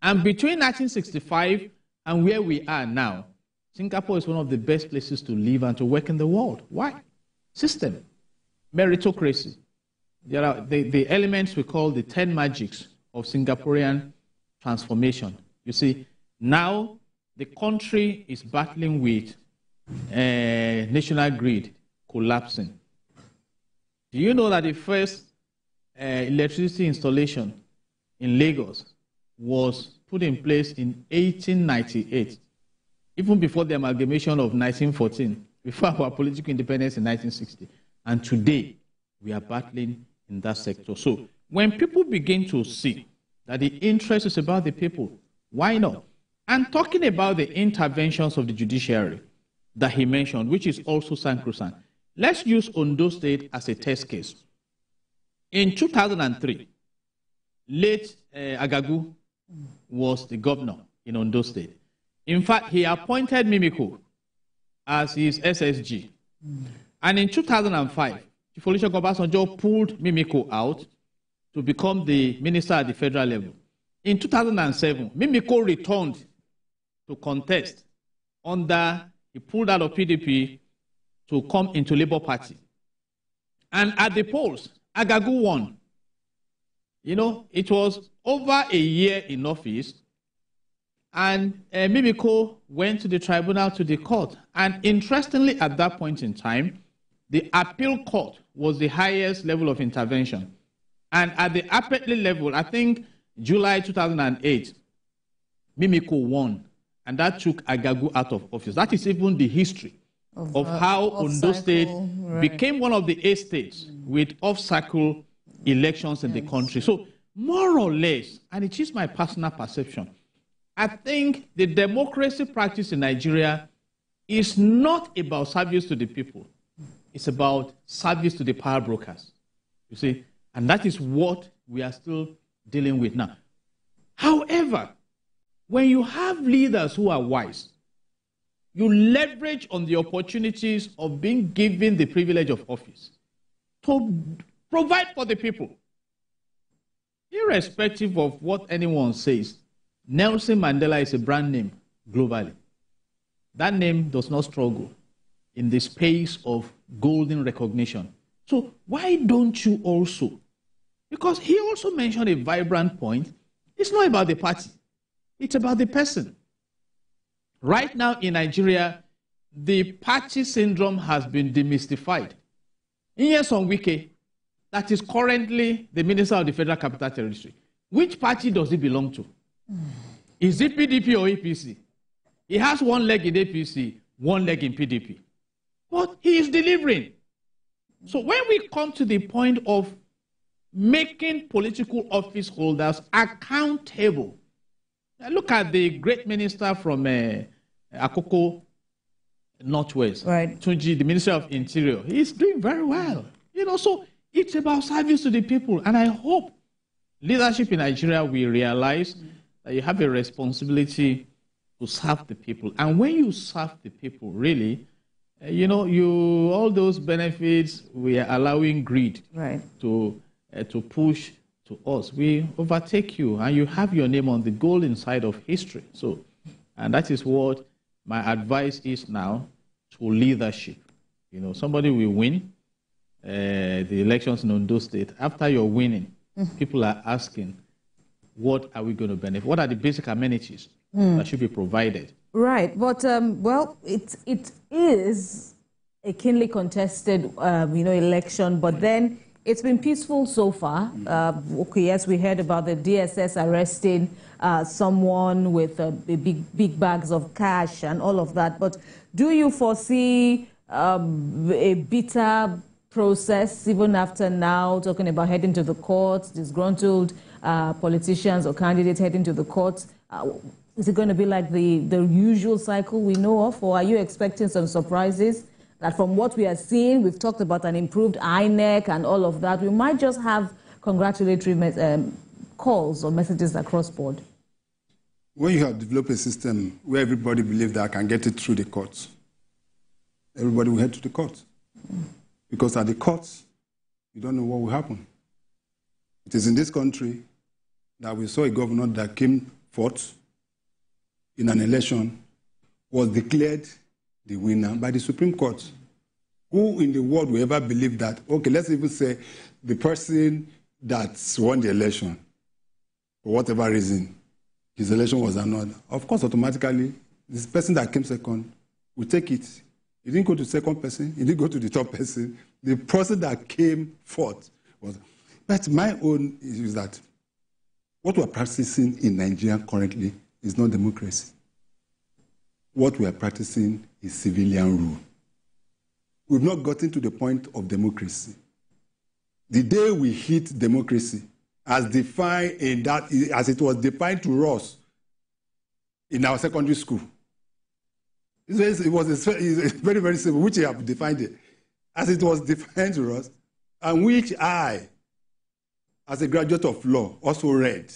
And between 1965 and where we are now, Singapore is one of the best places to live and to work in the world. Why? System. Meritocracy. There are the elements we call the 10 magics of Singaporean transformation. You see, now the country is battling with national grid collapsing. Do you know that the first electricity installation in Lagos was put in place in 1898, even before the amalgamation of 1914, before our political independence in 1960. And today, we are battling in that sector. So when people begin to see that the interest is about the people, why not? And talking about the interventions of the judiciary that he mentioned, which is also sacrosanct, let's use Ondo State as a test case. In 2003, late Agagu was the governor in Ondo State. In fact, he appointed Mimiko as his SSG. And in 2005, Olusegun Obasanjo pulled Mimiko out to become the minister at the federal level. In 2007, Mimiko returned to contest he pulled out of PDP to come into Labour Party. And at the polls, Agagu won. It was over a year in office, and Mimiko went to the tribunal, to the court. And interestingly, at that point in time, the appeal court was the highest level of intervention. And at the appellate level, I think July 2008, Mimiko won. And that took Agagu out of office. That is even the history of how Ondo State became one of the 8 states with off-cycle elections in the country. So more or less, and it is my personal perception, I think the democracy practice in Nigeria is not about service to the people. It's about service to the power brokers. You see, and that is what we are still dealing with now. However, when you have leaders who are wise, you leverage on the opportunities of being given the privilege of office to provide for the people. Irrespective of what anyone says, Nelson Mandela is a brand name globally. That name does not struggle in the space of golden recognition. So why don't you also? Because he also mentioned a vibrant point. It's not about the party. It's about the person. Right now in Nigeria, the party syndrome has been demystified. Nyesom Wike, that is currently the Minister of the Federal Capital Territory, which party does he belong to? Is it PDP or APC? He has one leg in APC, one leg in PDP. But he is delivering. So when we come to the point of making political office holders accountable, look at the great minister from Akoko Northwest, right. Tunji, the Minister of Interior. He's doing very well. So it's about service to the people. And I hope leadership in Nigeria will realize that you have a responsibility to serve the people. And when you serve the people, really, all those benefits, we are allowing greed to push to us. We overtake you, and you have your name on the golden side of history. So, and that is what my advice is now to leadership. You know, somebody will win the elections in Ondo State. After you're winning, people are asking, what are we going to benefit? What are the basic amenities that should be provided? Right, but well, it is a keenly contested, election. But then it's been peaceful so far. Okay, yes, we heard about the DSS arresting someone with big bags of cash and all of that. But do you foresee a bitter process even after now, talking about heading to the courts, disgruntled politicians or candidates heading to the courts? Is it going to be like the usual cycle we know of, or are you expecting some surprises? That from what we are seeing, we've talked about an improved INEC and all of that, we might just have congratulatory calls or messages across board. When you have developed a system where everybody believes that I can get it through the courts, everybody will head to the courts. Because at the courts, you don't know what will happen. It is in this country that we saw a governor that came forth in an election, was declared the winner by the Supreme Court. Who in the world will ever believe that? Okay, let's even say the person that won the election, for whatever reason, his election was annulled. Of course, automatically, this person that came second will take it. He didn't go to the second person. He didn't go to the third person. The person that came fourth was. But my own is that what we're practicing in Nigeria currently is not democracy. What we are practicing is civilian rule. We've not gotten to the point of democracy. The day we hit democracy, as defined in that, as it was defined to us in our secondary school, it was very, very simple, which you have defined it, as it was defined to us, and which I, as a graduate of law, also read.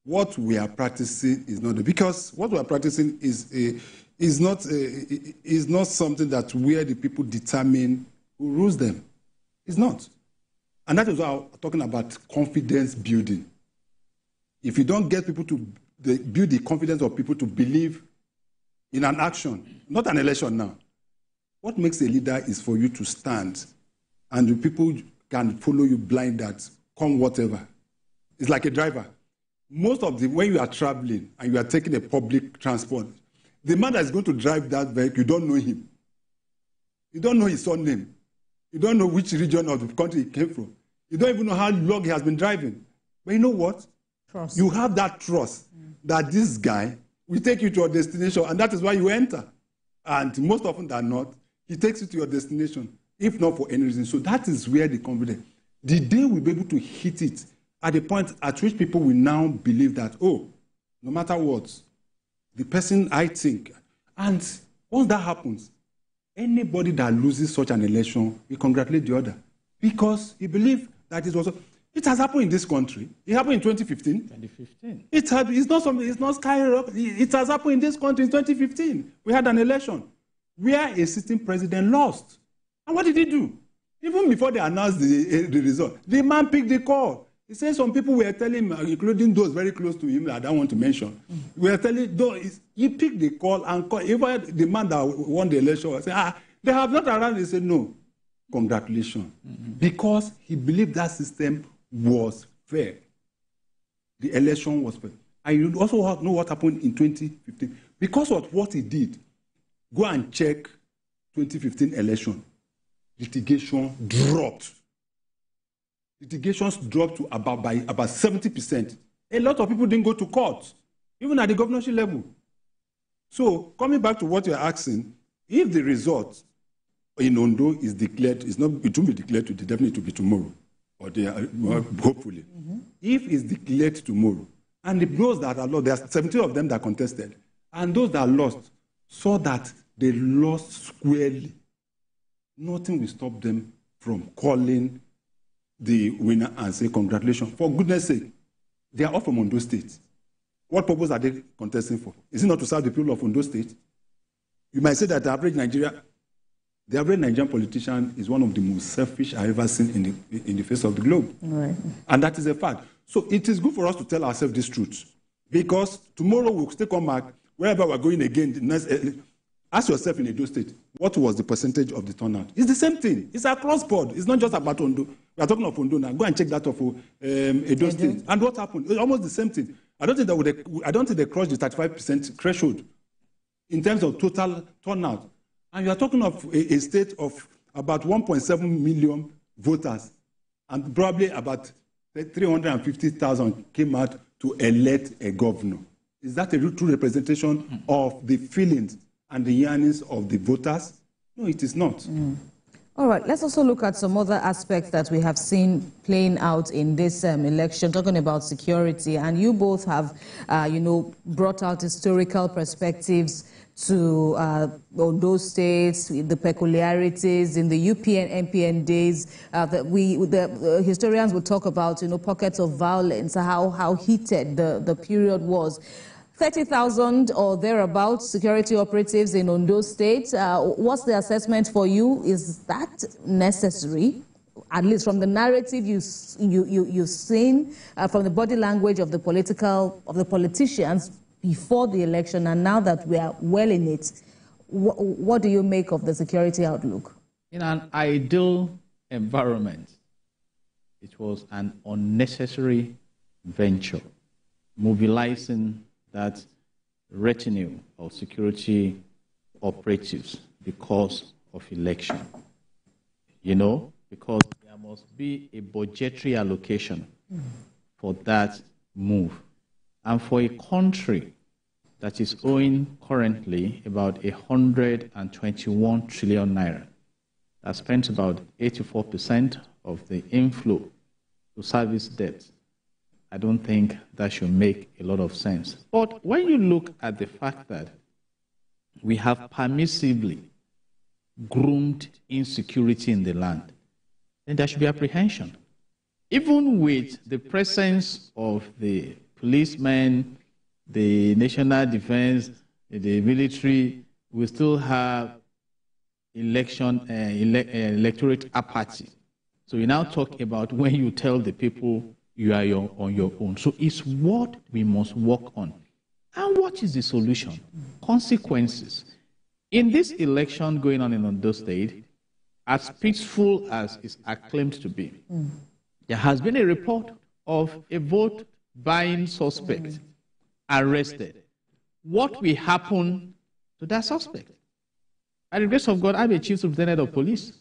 What we are practicing is not, because what we are practicing is not something that where the people determine who rules them. It's not. And that is why I'm talking about confidence building. If you don't get people to build the confidence of people to believe in an action, not an election now, what makes a leader is for you to stand and the people can follow you blind that come whatever. It's like a driver. Most of when you are traveling and you are taking a public transport, the man that is going to drive that vehicle, you don't know him. You don't know his surname. You don't know which region of the country he came from. You don't even know how long he has been driving. But you know what? Trust. You have that trust that this guy will take you to your destination, and that is why you enter. And most often than not, he takes you to your destination, if not for any reason. So that is where the confidence. The day we'll be able to hit it, at the point at which people will now believe that, oh, no matter what, the person I think, and once that happens, anybody that loses such an election, we congratulate the other. Because he believes that it has happened in this country. It happened in 2015. 2015. It's not skyrocketing. It has happened in this country in 2015. We had an election where a sitting president lost. And what did he do? Even before they announced the result, the man picked the call. He said some people were telling him, including those very close to him, I don't want to mention, we were telling, he picked the call and called. Even the man that won the election said, they have not arrived. He said, no, congratulations. Because he believed that system was fair. The election was fair. And you also know what happened in 2015. Because of what he did, go and check 2015 election. Litigation dropped. Litigations dropped to about 70%. A lot of people didn't go to court, even at the governorship level. So, coming back to what you're asking, if the result in Ondo is declared, it won't be declared today, definitely to be tomorrow, or hopefully. If it's declared tomorrow, and those that are lost, there are 17 of them that contested, and those that lost saw that they lost squarely, nothing will stop them from calling the winner and say, congratulations. For goodness sake, they are all from Ondo State. What purpose are they contesting for? Is it not to serve the people of Ondo State? You might say that the average Nigerian politician is one of the most selfish I've ever seen in the face of the globe. Right. And that is a fact. So it is good for us to tell ourselves this truth. Because tomorrow we'll still come back, wherever we're going again, Ask yourself in Edo State, what was the percentage of the turnout? It's the same thing. It's across board. It's not just about Ondo. We are talking of Ondo now. Go and check that of Edo State. And what happened? It's almost the same thing. I don't think they crossed the 35% threshold in terms of total turnout. And you are talking of a state of about 1.7 million voters, and probably about 350,000 came out to elect a governor. Is that a true representation of the feelings and the yearnings of the voters? No, it is not. All right, let's also look at some other aspects that we have seen playing out in this election, talking about security. And you both have, brought out historical perspectives to those states, the peculiarities in the UPN, MPN days. The historians will talk about, pockets of violence, how heated the period was. 30,000 or thereabouts security operatives in Ondo State. What's the assessment for you? Is that necessary? At least from the narrative you've seen, from the body language of the politicians before the election, and now that we are well in it, what do you make of the security outlook? In an ideal environment, it was an unnecessary venture, mobilizing that retinue of security operatives because of election. Because there must be a budgetary allocation for that move. And for a country that is owing currently about 121 trillion naira, that spent about 84% of the inflow to service debt, I don't think that should make a lot of sense. But when you look at the fact that we have permissively groomed insecurity in the land, then there should be apprehension. Even with the presence of the policemen, the national defense, the military, we still have electorate apathy. So we now talk about when you tell the people you are on your own. So it's what we must work on. And what is the solution? Consequences. In this election going on in Ondo State, as peaceful as it's acclaimed to be, there has been a report of a vote-buying suspect arrested. What will happen to that suspect? By the grace of God, I'm a chief superintendent of police.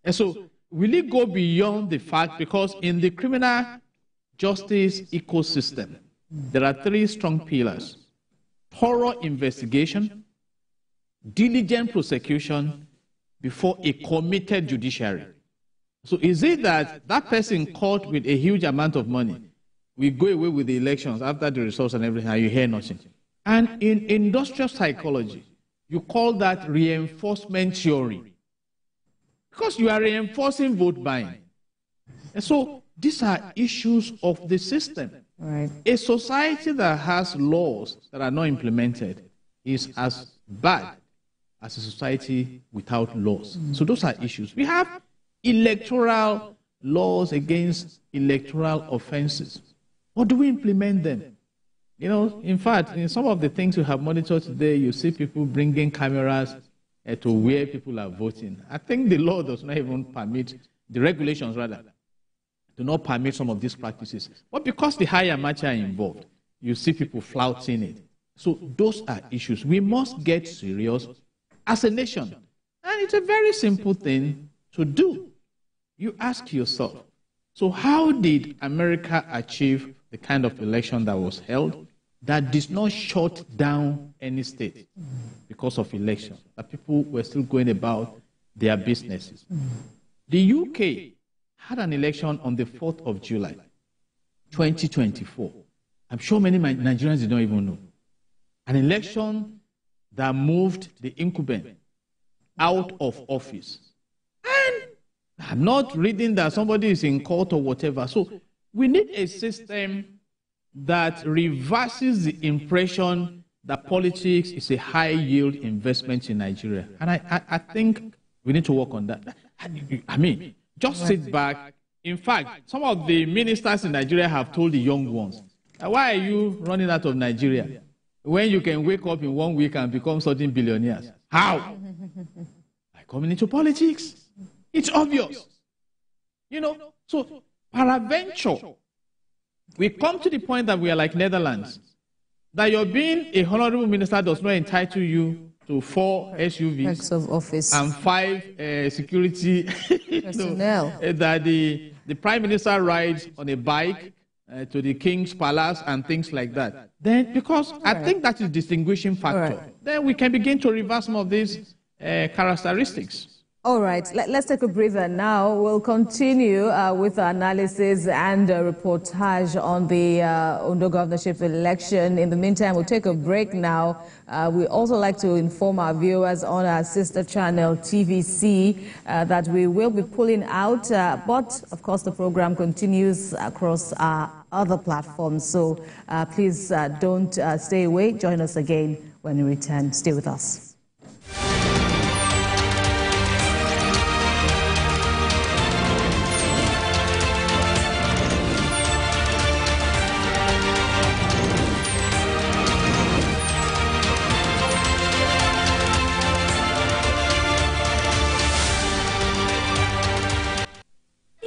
And so will it go beyond the fact, because in the criminal justice ecosystem, there are three strong pillars: thorough investigation, diligent prosecution before a committed judiciary. So is it that that person caught with a huge amount of money will go away with the elections after the results and everything, and you hear nothing? And in industrial psychology, you call that reinforcement theory, because you are reinforcing vote buying. And so these are issues of the system. Right. A society that has laws that are not implemented is as bad as a society without laws. So those are issues. We have electoral laws against electoral offenses. Or do we implement them? In fact, in some of the things we have monitored today, you see people bringing cameras to where people are voting. I think the law does not even permit, the regulations rather, do not permit some of these practices. But because the higher amateur are involved, you see people flouting it. So those are issues. We must get serious as a nation. And it's a very simple thing to do. You ask yourself, so how did America achieve the kind of election that was held that did not shut down any state because of election, that people were still going about their businesses? The UK had an election on the 4th of July, 2024. I'm sure many Nigerians did not even know. An election that moved the incumbent out of office. And I'm not reading that somebody is in court or whatever. So we need a system that reverses the impression that politics is a high-yield investment in Nigeria. And I think we need to work on that. I mean, just sit back. In fact, some of the ministers in Nigeria have told the young ones, why are you running out of Nigeria when you can wake up in 1 week and become certain billionaires? How? By coming into politics. It's obvious. You know, so peradventure, we come to the point that we are like Netherlands, that your being a honorable minister does not entitle you to 4 SUVs of office and 5 security personnel. That the prime minister rides on a bike to the king's palace and things like that. Then, because I think that is distinguishing factor, then we can begin to reverse some of these characteristics. All right, let's take a breather now. We'll continue with our analysis and reportage on the Ondo governorship election. In the meantime, we'll take a break now. We also like to inform our viewers on our sister channel, TVC, that we will be pulling out. But, of course, the program continues across our other platforms. So please don't stay away. Join us again when we return. Stay with us.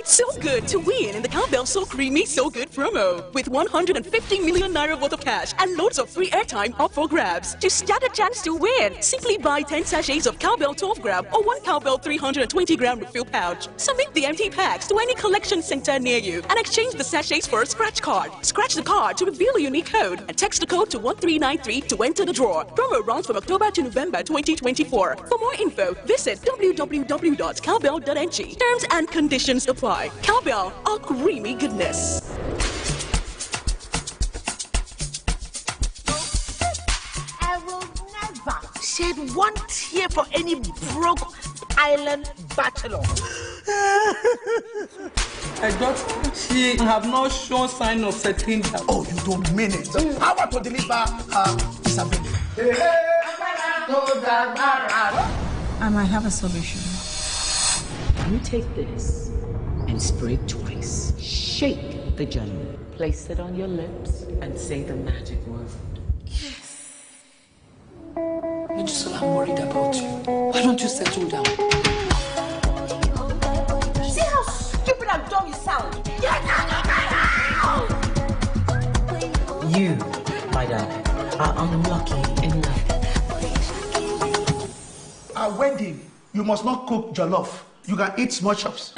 So good to win in the Cowbell So Creamy So Good promo with 150 million naira worth of cash and loads of free airtime up for grabs. To stand a chance to win, simply buy 10 sachets of Cowbell 12 gram or 1 Cowbell 320 gram refill pouch. Submit the empty packs to any collection center near you and exchange the sachets for a scratch card. Scratch the card to reveal a unique code and text the code to 1393 to enter the draw. Promo runs from October to November 2024. For more info, visit www.cowbell.ng. Terms and conditions apply. Cowbell, a creamy goodness. I will never shed one tear for any broke island bachelor. I just she have not shown sign of settling down. Oh, you don't mean it. How about to deliver Isabel? I might have a solution. You take this and spray twice. Shake the gem. Place it on your lips and say the magic word. Yes. Medusa, I'm worried about you. Why don't you settle down? See how stupid and dumb you sound? You, my darling, are unlucky in life. At wedding, you must not cook jollof. You can eat small chops.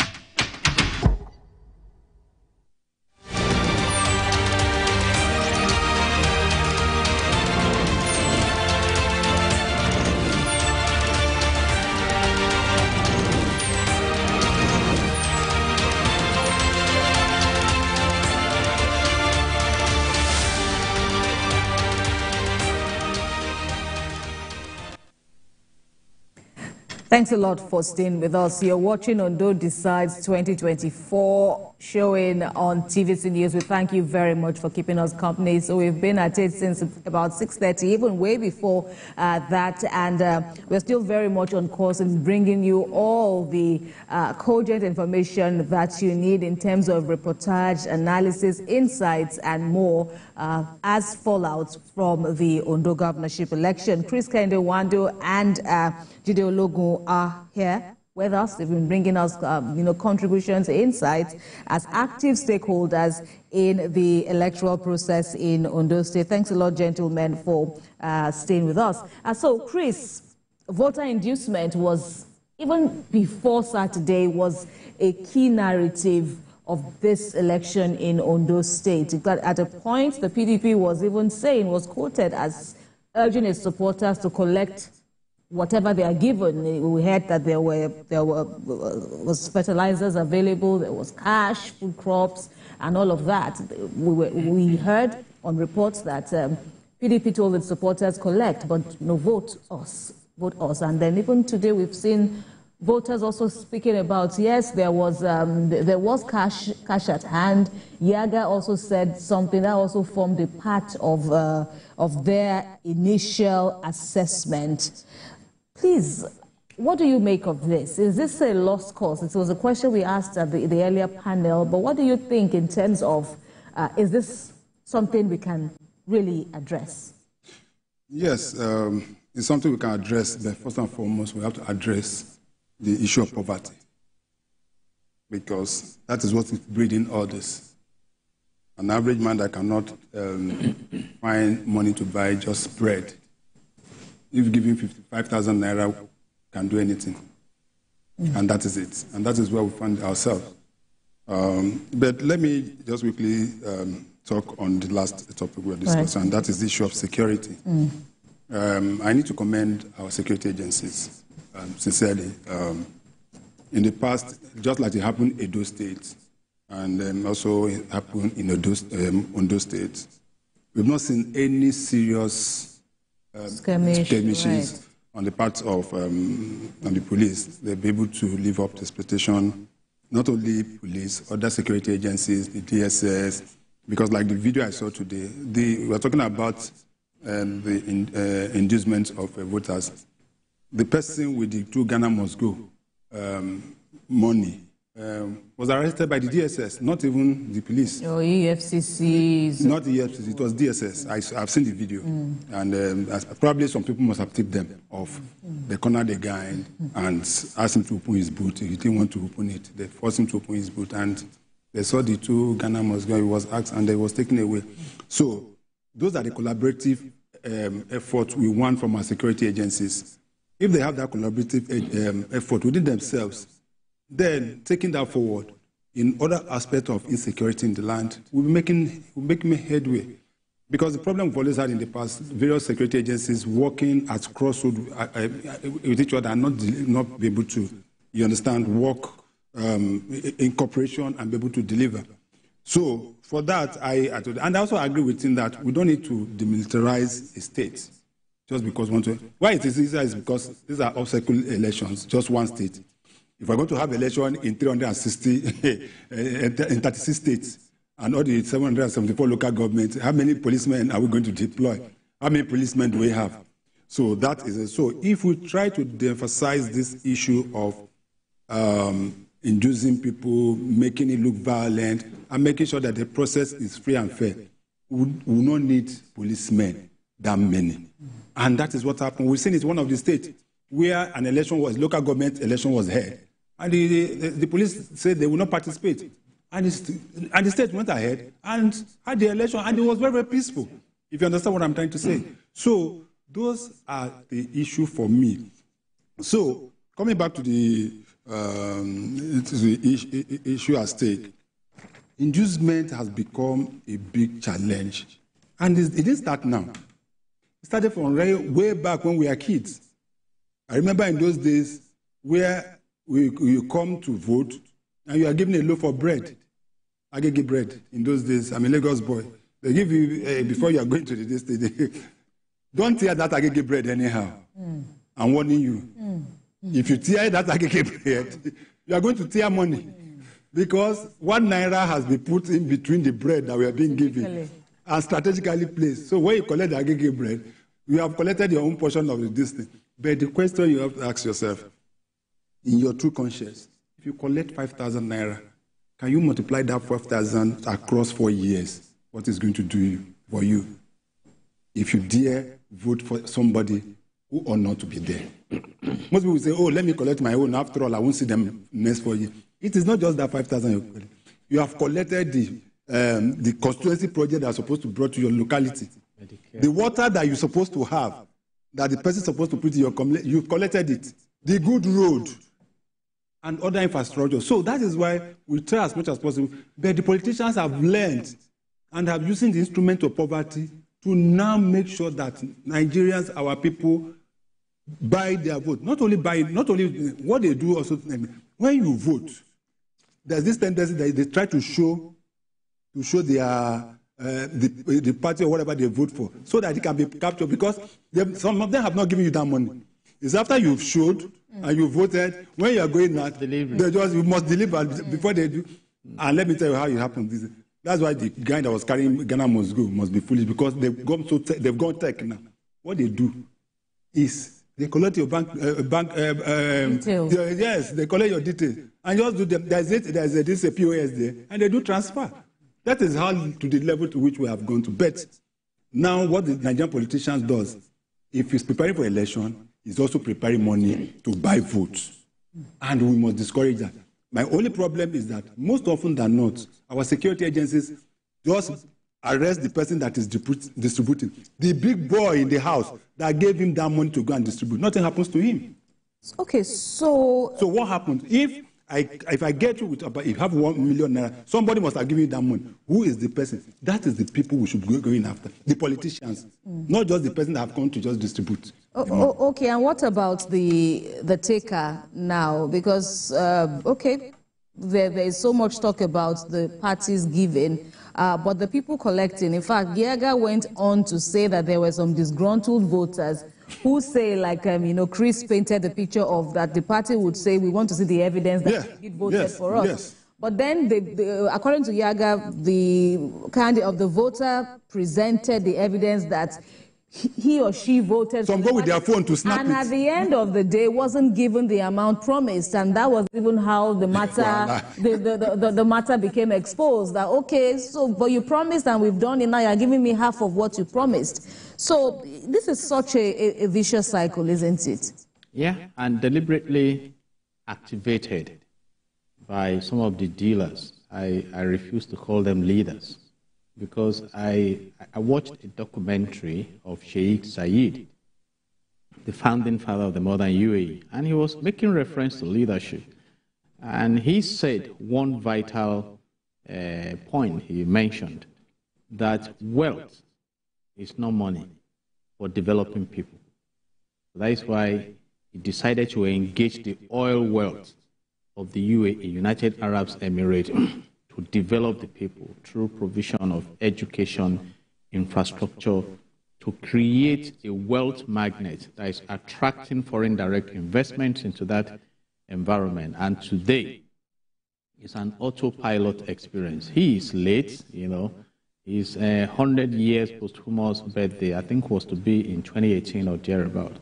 Thanks a lot for staying with us. You're watching Ondo Decides 2024, showing on TVC News. We thank you very much for keeping us company. So we've been at it since about 6:30, even way before that. And we're still very much on course in bringing you all the cogent information that you need in terms of reportage, analysis, insights, and more as fallout from the Ondo governorship election. Kehinde, Nwandu, and Jide Ologun are here with us. They've been bringing us, contributions, insights as active stakeholders in the electoral process in Ondo State. Thanks a lot, gentlemen, for staying with us. So, Chris, voter inducement was, even before Saturday, was a key narrative of this election in Ondo State. At a point, the PDP was even saying, was quoted as urging its supporters to collect whatever they are given. We heard that there was fertilizers available, there was cash, food crops, and all of that. We heard on reports that PDP told its supporters collect, but no, vote us. And then even today we've seen voters also speaking about, yes, there was cash at hand. Yaga also said something that also formed a part of their initial assessment. Please, what do you make of this? Is this a lost cause? It was a question we asked at the earlier panel, but what do you think in terms of, is this something we can really address? Yes, is something we can address, but first and foremost, we have to address the issue of poverty, because that is what is breeding all this. An average man that cannot find money to buy just bread, if giving 55,000 naira, can do anything. And that is it. And that is where we find ourselves. But let me just quickly talk on the last topic we were discussing, and that is the issue of security. I need to commend our security agencies, sincerely. In the past, just like it happened in Edo State, and also it happened in Ondo State, we've not seen any serious skirmishes on the part of the police. They'll be able to live up to expectation, not only police, other security agencies, the DSS, because like the video I saw today, we are talking about the inducement of voters. The person with the 2 Ghana must go money was arrested by the DSS, not even the police. Or EFCC. Not the EFCC, it was DSS. I've seen the video. And probably some people must have tipped them off. They cornered the guy and asked him to open his boot. He didn't want to open it. They forced him to open his boot. And they saw the 2 Ghana must go. He was asked and they was taken away. So those are the collaborative efforts we want from our security agencies. If they have that collaborative effort within themselves, then taking that forward in other aspects of insecurity in the land, we'll be making headway. Because the problem we've always had in the past, various security agencies working at crossroads with each other and not be able to, you understand, work in cooperation and be able to deliver. So for that, and I also agree with him that we don't need to demilitarize a state just because we want to. Why it is easier is because these are obstacle elections, just one state. If we're going to have election in 360, in 36 states, and all the 774 local governments, how many policemen are we going to deploy? How many policemen do we have? So that is it. So if we try to de-emphasize this issue of inducing people, making it look violent, and making sure that the process is free and fair, we will not need policemen that many. And that is what happened. We've seen it in one of the states where an election was, local government election was held. And the police said they will not participate. And the state went ahead and had the election, and it was very, very peaceful, if you understand what I'm trying to say. So those are the issue for me. So coming back to the issue at stake, inducement has become a big challenge. And it didn't start now. It started from way back when we were kids. I remember in those days where you come to vote and you are given a loaf of bread, agege bread. In those days, I'm a Lagos boy. They give you, before you are going to the state, don't tear that agege bread anyhow. I'm warning you. If you tear that agege bread, you are going to tear money. Because 1 naira has been put in between the bread that we are being given and strategically placed. So when you collect the agege bread, you have collected your own portion of the distance. But the question you have to ask yourself, in your true conscience, if you collect 5,000 naira, can you multiply that 5,000 across 4 years? What is going to do for you if you dare vote for somebody who ought not to be there? Most people say, oh, let me collect my own. After all, I won't see them next 4 years. It is not just that 5,000 you collect. You have collected the constituency project that is supposed to be brought to your locality. The water that you're supposed to have, that the person is supposed to put in your community, you've collected it. The good road and other infrastructure. So that is why we try as much as possible. But the politicians have learned and have using the instrument of poverty to now make sure that Nigerians, our people, buy their vote. Not only what they do also. When you vote, there's this tendency that they try to show their the party or whatever they vote for, so that it can be captured, because some of them have not given you that money. It's after you've showed and you voted, when you are going out, you must deliver before they do. And let me tell you how it happened. That's why the guy that was carrying Ghana must go must be foolish, because they've gone tech now. What they do is they collect your bank details. Yes, they collect your details and just do them. There's a POS there, and they do transfer. That is how to the level to which we have gone to. But now what the Nigerian politicians does, if he's preparing for election, he's also preparing money to buy votes. And we must discourage that. My only problem is that most often than not, our security agencies just arrest the person that is distributing. The big boy in the house that gave him that money to go and distribute, nothing happens to him. Okay, so what happens if I get you with about, if you have 1 million naira, somebody must have given you that money. Who is the person? That is the people we should go in after. The politicians, not just the person that have come to just distribute. Okay, and what about the taker now? Because okay, there is so much talk about the parties giving, but the people collecting. In fact, Giaga went on to say that there were some disgruntled voters who say, like, Chris painted the picture of that the party would say, we want to see the evidence that it voted for us. Yes. But then, according to Yaga, the candidate of the voter presented the evidence that he or she voted. Some go with their phone to snap and at the end of the day, wasn't given the amount promised, and that was even how the matter, the matter became exposed. That okay, so but you promised and we've done it. Now you're giving me half of what you promised. So this is such a vicious cycle, isn't it? Yeah, and deliberately activated by some of the dealers. I refuse to call them leaders, because I watched a documentary of Sheikh Zayed, the founding father of the modern UAE, and he was making reference to leadership. And he said one vital point he mentioned, that wealth is not money for developing people. That is why he decided to engage the oil wealth of the UAE, United Arab Emirates, to develop the people through provision of education, infrastructure, to create a wealth magnet that is attracting foreign direct investments into that environment. And today, it's an autopilot experience. He is late, his 100 years posthumous birthday, I think, was to be in 2018 or thereabout.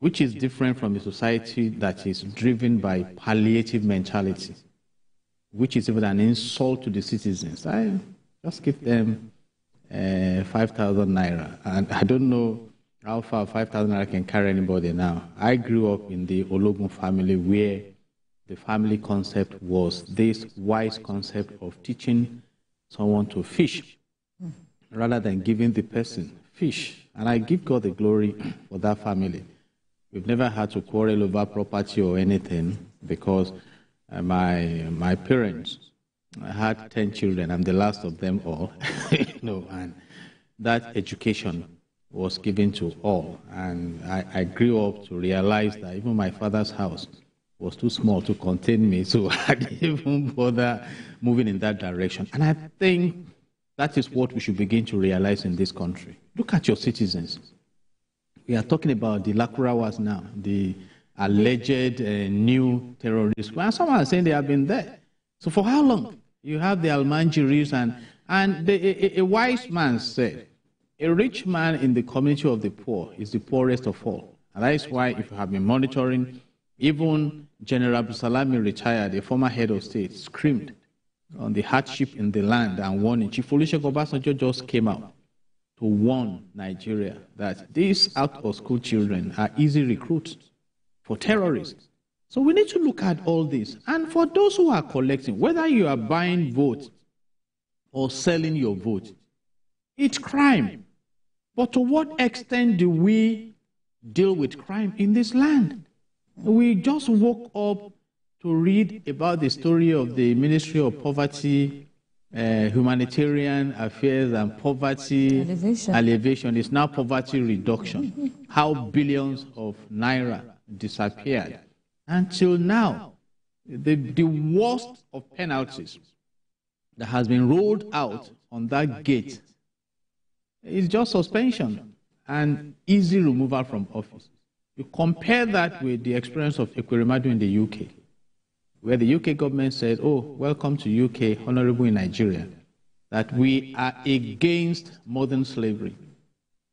Which is different from a society that is driven by palliative mentality, which is even an insult to the citizens. I just give them 5,000 naira. And I don't know how far 5,000 naira can carry anybody now. I grew up in the Ologun family, where the family concept was this wise concept of teaching someone to fish rather than giving the person fish. And I give God the glory for that family. We've never had to quarrel over property or anything, because my parents had 10 children. I'm the last of them all. And that education was given to all. And I grew up to realize that even my father's house was too small to contain me, so I didn't even bother moving in that direction. And I think that is what we should begin to realize in this country. Look at your citizens. We are talking about the Lakurawas now, the alleged new terrorists. Well, someone is saying they have been there. So for how long? You have the Almanjiris, and a wise man said, a rich man in the community of the poor is the poorest of all. And that is why, if you have been monitoring, even General Abdulsalami, retired, a former head of state, screamed on the hardship in the land and warning. Chief Olusegun Obasanjo just came out to warn Nigeria that these out-of-school children are easy recruits for terrorists. So we need to look at all this. And for those who are collecting, whether you are buying votes or selling your vote, it's crime. But to what extent do we deal with crime in this land? We just woke up to read about the story of the Ministry of Poverty, Humanitarian Affairs and Poverty Alleviation. It's now poverty reduction. How billions of naira disappeared. Until now, the worst of penalties that has been rolled out on that gate is just suspension and easy removal from office. You compare that with the experience of Ekweremadu in the UK, where the UK government said, oh, welcome to UK, honorable in Nigeria, that we are against modern slavery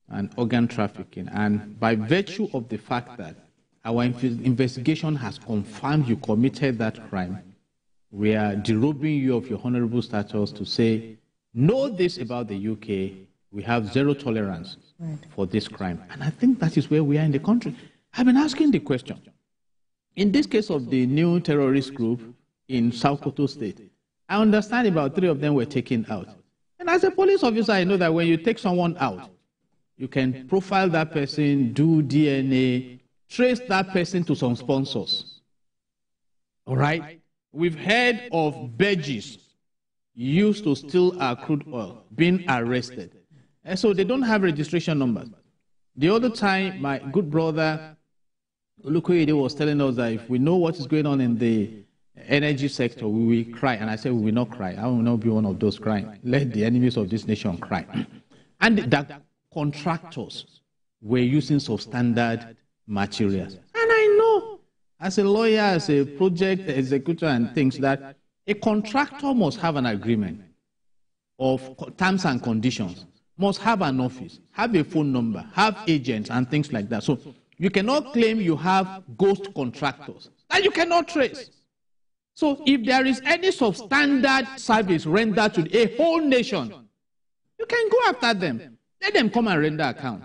and organ trafficking. And by virtue of the fact that our investigation has confirmed you committed that crime, we are derobing you of your honorable status to say, know this about the UK, we have zero tolerance for this crime. And I think that is where we are in the country. I've been asking the question. In this case of the new terrorist group in South Koto State, I understand about 3 of them were taken out. And as a police officer, I know that when you take someone out, you can profile that person, do DNA, trace that person to some sponsors. All right? We've heard of badges used to steal our crude oil being arrested. And so they don't have registration numbers. The other time, my good brother, Ologun was telling us that if we know what is going on in the energy sector, we will cry. And I said, we will not cry. I will not be one of those crying. Let the enemies of this nation cry. And that contractors were using substandard materials. And I know, as a lawyer, as a project executor and things, that a contractor must have an agreement of terms and conditions, must have an office, have a phone number, have agents and things like that. So you cannot claim you have ghost contractors that you cannot trace. So if there is any substandard service rendered to a whole nation, you can go after them. Let them come and render account.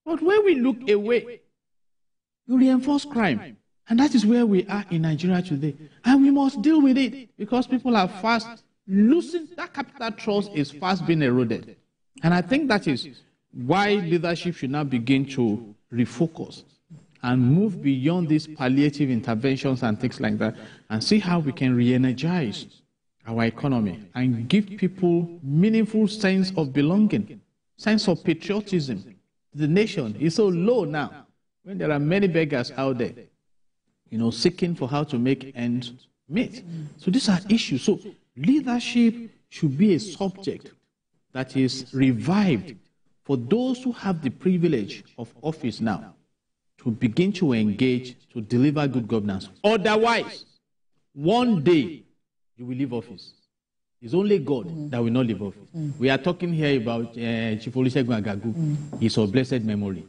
But when we look away, you reinforce crime. And that is where we are in Nigeria today. And we must deal with it because people are fast losing, that capital trust is fast being eroded. And I think that is why leadership should now begin to refocus and move beyond these palliative interventions and things like that and see how we can re-energize our economy and give people meaningful sense of belonging, sense of patriotism. The nation is so low now when there are many beggars out there, seeking for how to make ends meet. So these are issues. So leadership should be a subject that is revived for those who have the privilege of office now to begin to engage, to deliver good governance. Otherwise, one day you will leave office. It's only God that will not leave office. We are talking here about Chief Olusegun Agagu, his of blessed memory.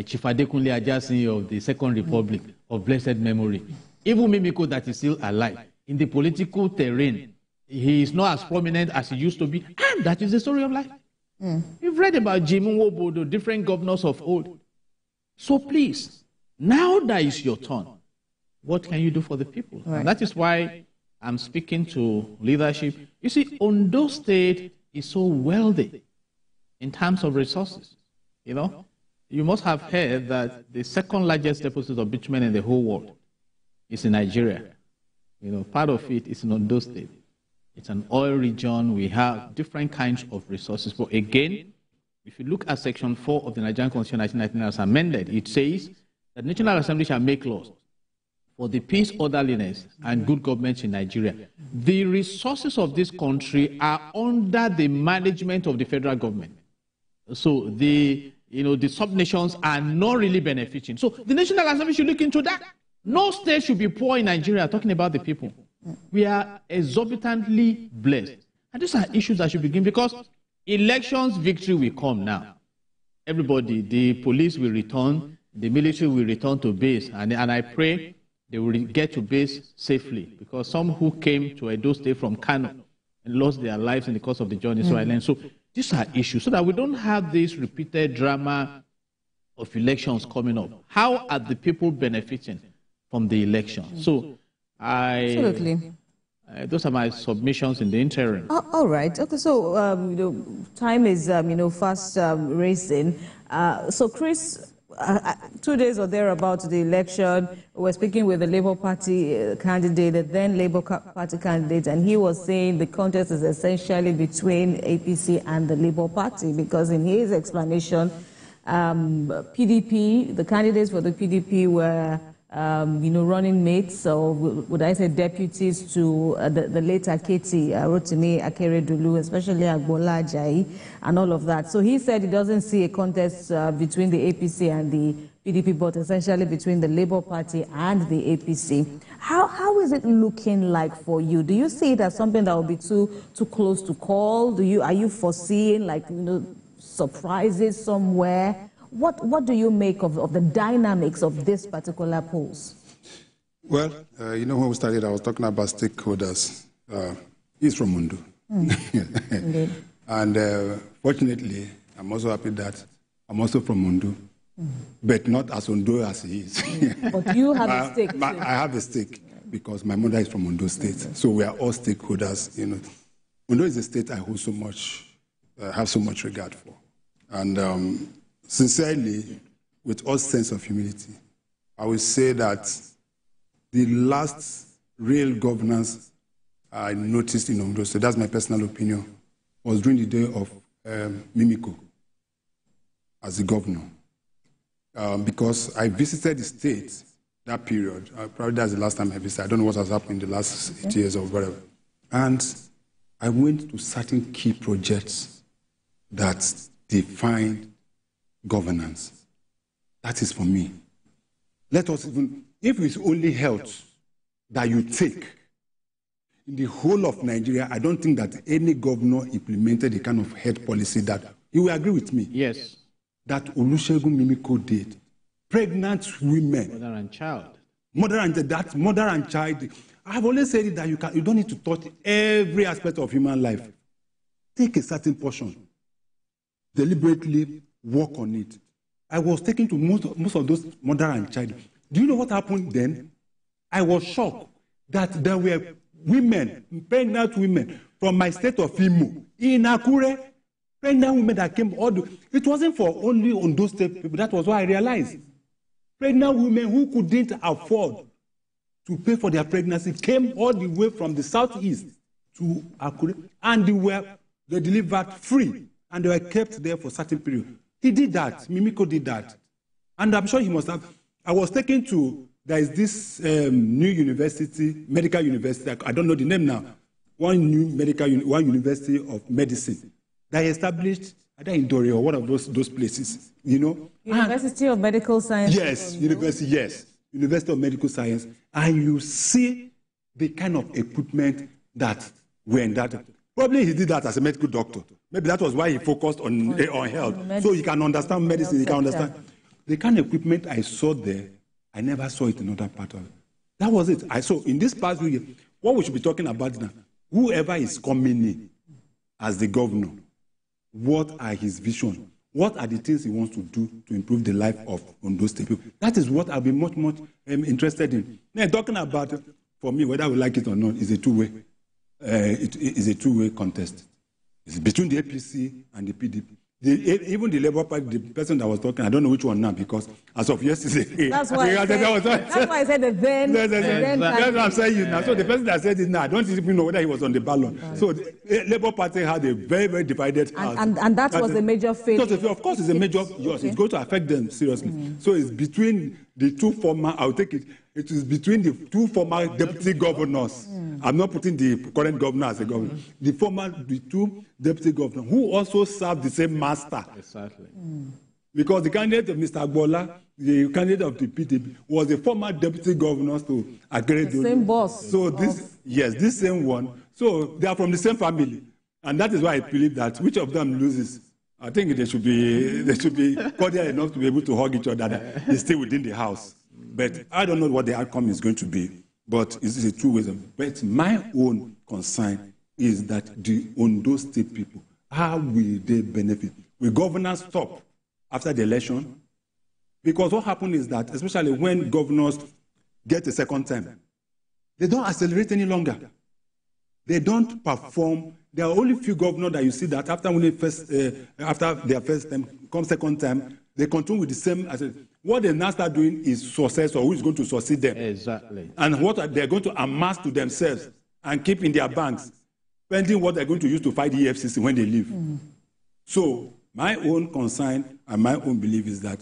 Chief Adekunle Ajasin of the Second Republic of blessed memory. Even Mimiko that is still alive. In the political terrain, he is not as prominent as he used to be. And that is the story of life. You've read about Jim Nwobodo, different governors of old. So please, now that is your turn. What can you do for the people? Right. And that is why I'm speaking to leadership. You see, Ondo State is so wealthy in terms of resources. You must have heard that the second largest deposit of bitumen in the whole world is in Nigeria. Part of it is in Ondo State. It's an oil region. We have different kinds of resources. But again, if you look at Section 4 of the Nigerian Constitution 1999 as amended, it says that the National Assembly shall make laws for the peace, orderliness, and good government in Nigeria. The resources of this country are under the management of the federal government. So the sub-nations are not really benefiting. So the National Assembly should look into that. No state should be poor in Nigeria, talking about the people. We are exorbitantly blessed. And these are issues that should begin because elections victory will come now. Everybody, the police will return, the military will return to base. And I pray they will get to base safely because some who came to Edo State from Kano and lost their lives in the course of the journey. So I learned. So these are issues so that we don't have this repeated drama of elections coming up. How are the people benefiting from the election? So absolutely. Those are my submissions in the interim. All right. Okay. So time is fast racing. So Chris, 2 days or thereabouts the election, we're speaking with the Labour Party candidate, the then Labour Party candidate, and he was saying the contest is essentially between APC and the Labour Party because in his explanation, PDP, the candidates for the PDP were running mates, or would I say deputies to the late Aketi, Rotimi Akeredolu, especially Agbola Ajayi, and all of that. So he said he doesn't see a contest between the APC and the PDP, but essentially between the Labour Party and the APC. How is it looking like for you? Do you see it as something that will be too close to call? Are you foreseeing surprises somewhere? What do you make of the dynamics of this particular polls? Well, when we started, I was talking about stakeholders. He's from Nwandu. And fortunately, I'm also happy that I'm also from Ondo, but not as Ondo as he is. But you have a stake too. I have a stake because my mother is from Ondo State, so we are all stakeholders. You know, Ondo is a state I hold so much, have so much regard for, and sincerely, with all sense of humility, I will say that the last real governance I noticed in Ondo State, that's my personal opinion, was during the day of Mimiko as the governor. Because I visited the state that period. Probably that's the last time I visited. I don't know what has happened in the last 8 years or whatever. And I went to certain key projects that define governance. That is for me. Let us even, if it's only health that you take, in the whole of Nigeria, I don't think that any governor implemented the kind of health policy that, you will agree with me? Yes. That Olusegun Mimiko did. Pregnant women. Mother and child. Mother and child. I've always said that you don't need to touch every aspect of human life. Take a certain portion. Deliberately work on it. I was taken to most of those mother and child. Do you know what happened then? I was shocked that there were women, pregnant women, from my state of Imo, in Akure, pregnant women that came it wasn't for only on those state people. That was what I realized. Pregnant women who couldn't afford to pay for their pregnancy came all the way from the southeast to Akure, and they delivered free, and they were kept there for a certain period. He did that. Mimiko did that. And I'm sure he must have. I was taken to, there is this new university, medical university, I don't know the name now, one university of medicine that established, either in Dore or one of those places, you know. University of Medical Science. Yes, University of Medical Science. And you see the kind of equipment that were in that. Probably he did that as a medical doctor. Maybe that was why he focused on health. So he can understand medicine, he can understand. The kind of equipment I saw there, I never saw it in another part of it. That was it. I saw in this past week, what we should be talking about now, whoever is coming in as the governor, what are his visions? What are the things he wants to do to improve the life of Ondo State people? That is what I'll be much interested in. Now, talking about, for me, whether we like it or not, is a two-way. It is a two-way contest. It's between the APC and the PDP. Even the Labour Party, the person that was talking, I don't know which one now, because as of yesterday... That's why I said the then... That's what I'm saying now. So the person that said it now, I don't even know whether he was on the ballot. Right. So the Labour Party had a very, very divided house. And that was a major failure. Of course, it's a major... Yes, it's going to affect them seriously. So it's between the two former... I'll take it. It is between the two former deputy governors. I'm not putting the current governor as a governor. The two deputy governors who also serve the same master. Exactly. Because the candidate of Mr. Agbola, the candidate of the PDP, was the former deputy governor to Akere. The same boss. So this same one. So they are from the same family, and that is why I believe that which of them loses, I think they should be cordial enough to be able to hug each other. That they stay within the house. But I don't know what the outcome is going to be. But it's a two-way. But my own concern is that the Ondo State people, how will they benefit? Will governance stop after the election? Because what happened is that, especially when governors get a second time, they don't accelerate any longer. They don't perform. There are only few governors that you see that after their first time, come second time, they continue with the same. What they now start doing is success, or who is going to succeed them. Exactly. And what they're going to amass to themselves and keep in their banks, spending what they're going to use to fight the EFCC when they leave. So my own concern and my own belief is that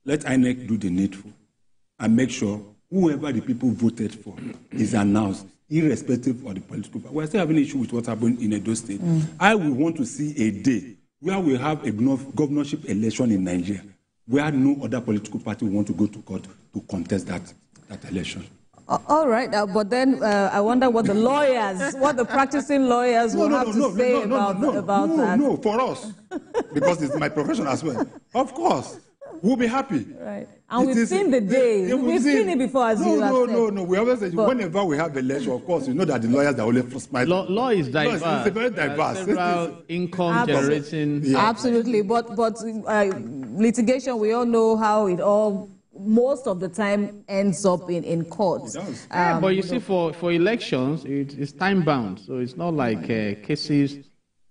let INEC do the needful and make sure whoever the people voted for is announced, irrespective of the political party. We're still having an issue with what's happening in Edo State. I will want to see a day where we have a governorship election in Nigeria, where no other political party will want to go to court to contest that election. All right, but then I wonder what the practicing lawyers will have to say about that. No, for us, because it's my profession as well. Of course. we'll be happy. Right. And we've seen the day. We've seen it before, as you have said. No. We always say, whenever we have election, of course, you know that the lawyers are only first. Law is diverse. It's very diverse. Several income generating. Yeah. Absolutely. But litigation, we all know how it all, most of the time, ends up in court. But you see, for elections, it's time bound. So it's not like cases.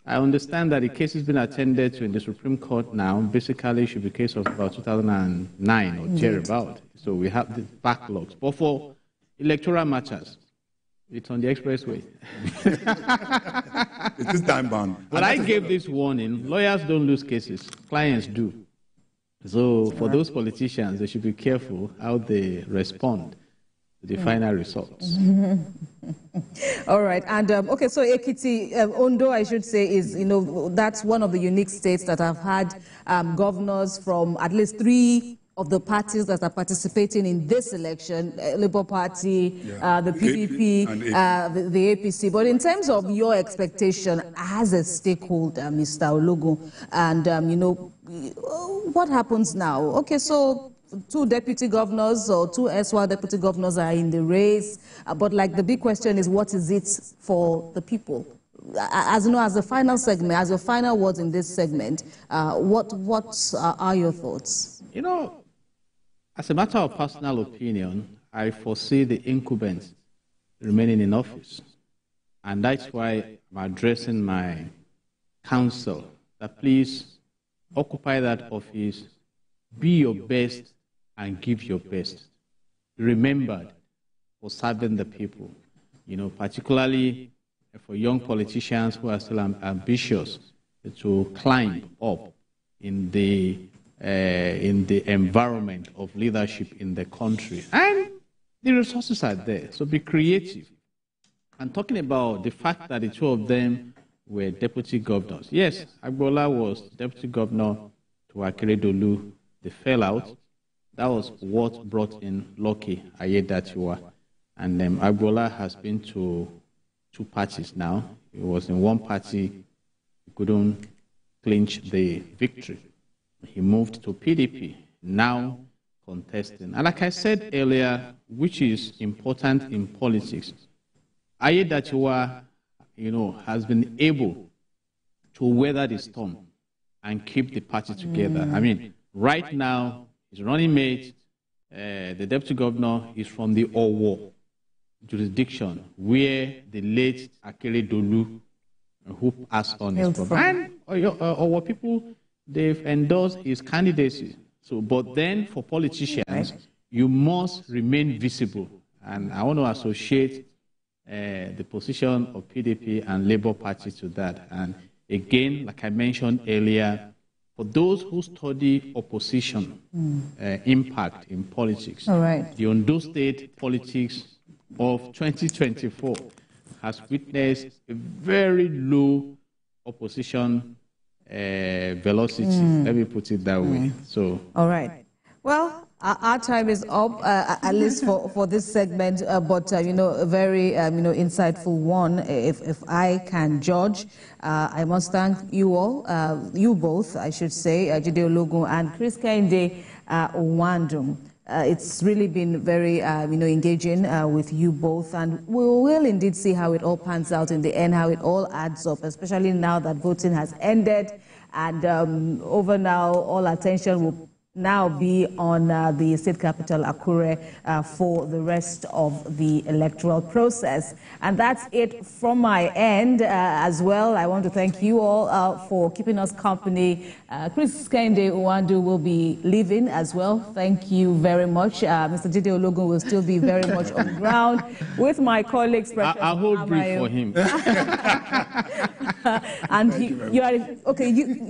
I understand that the case has been attended to in the Supreme Court now. Basically, it should be a case of about 2009 or thereabout. So we have the backlogs. But for electoral matters, it's on the expressway. It is time bound. But I gave this warning: lawyers don't lose cases, clients do. So for those politicians, they should be careful how they respond to the final results. All right. And, okay, so Ekiti, Ondo, I should say, is, that's one of the unique states that have had governors from at least 3 of the parties that are participating in this election, Labour Party, the PPP, the APC. But in terms of your expectation as a stakeholder, Mr. Ologun, and, what happens now? Okay, so 2 deputy governors or 2 SWA deputy governors are in the race, but like the big question is, what is it for the people? As you know, as the final segment, as your final words in this segment, what are your thoughts? As a matter of personal opinion, I foresee the incumbents remaining in office, and that's why I'm addressing my council that please occupy that office, be your best, and give your best. Remembered for serving the people, particularly for young politicians who are still ambitious to climb up in the environment of leadership in the country. And the resources are there, so be creative. And talking about the fact that the 2 of them were deputy governors. Yes, Agbola was deputy governor to Akeredolu. They fell out. That was what brought in Lucky Ayedatiwa. And Agbola has been to 2 parties now. He was in one party, he couldn't clinch the victory. He moved to PDP, now contesting. And like I said earlier, which is important in politics, Ayedatiwa, has been able to weather the storm and keep the party together. I mean, right now, his running mate, the deputy governor, is from the Owo jurisdiction, where the late Akeredolu, who passed on, is from. And Owo people, they've endorsed his candidacy. So, but then for politicians, you must remain visible. And I want to associate the position of PDP and Labour Party to that. And again, like I mentioned earlier, for those who study opposition impact in politics, the Ondo State politics of 2024 has witnessed a very low opposition velocity. Let me put it that way. So, all right. Well, our time is up, at least for this segment, but, a very, insightful one, if I can judge. I must thank you all, you both, I should say, Jide Ologun and Kehinde Nwandu. It's really been very, engaging with you both, and we will indeed see how it all pans out in the end, how it all adds up, especially now that voting has ended, and over now, all attention will now be on the state capital, Akure, for the rest of the electoral process. And that's it from my end as well. I want to thank you all for keeping us company. Kehinde Nwandu will be leaving as well. Thank you very much. Mr. Jide Ologun will still be very much on ground with my colleagues. I'll hold brief for him. And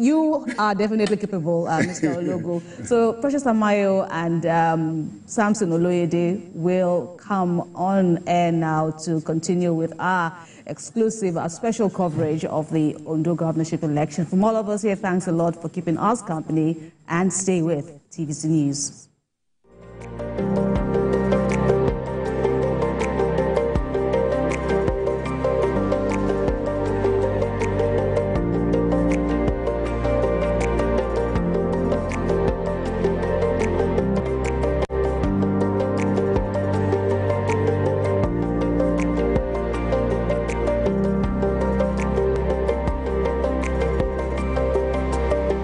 you are definitely capable, Mr. Ologun. So Precious Amayo and Samson Oloyede will come on air now to continue with our exclusive, our special coverage of the Ondo governorship election. From all of us here, thanks a lot for keeping us company, and stay with TVC News.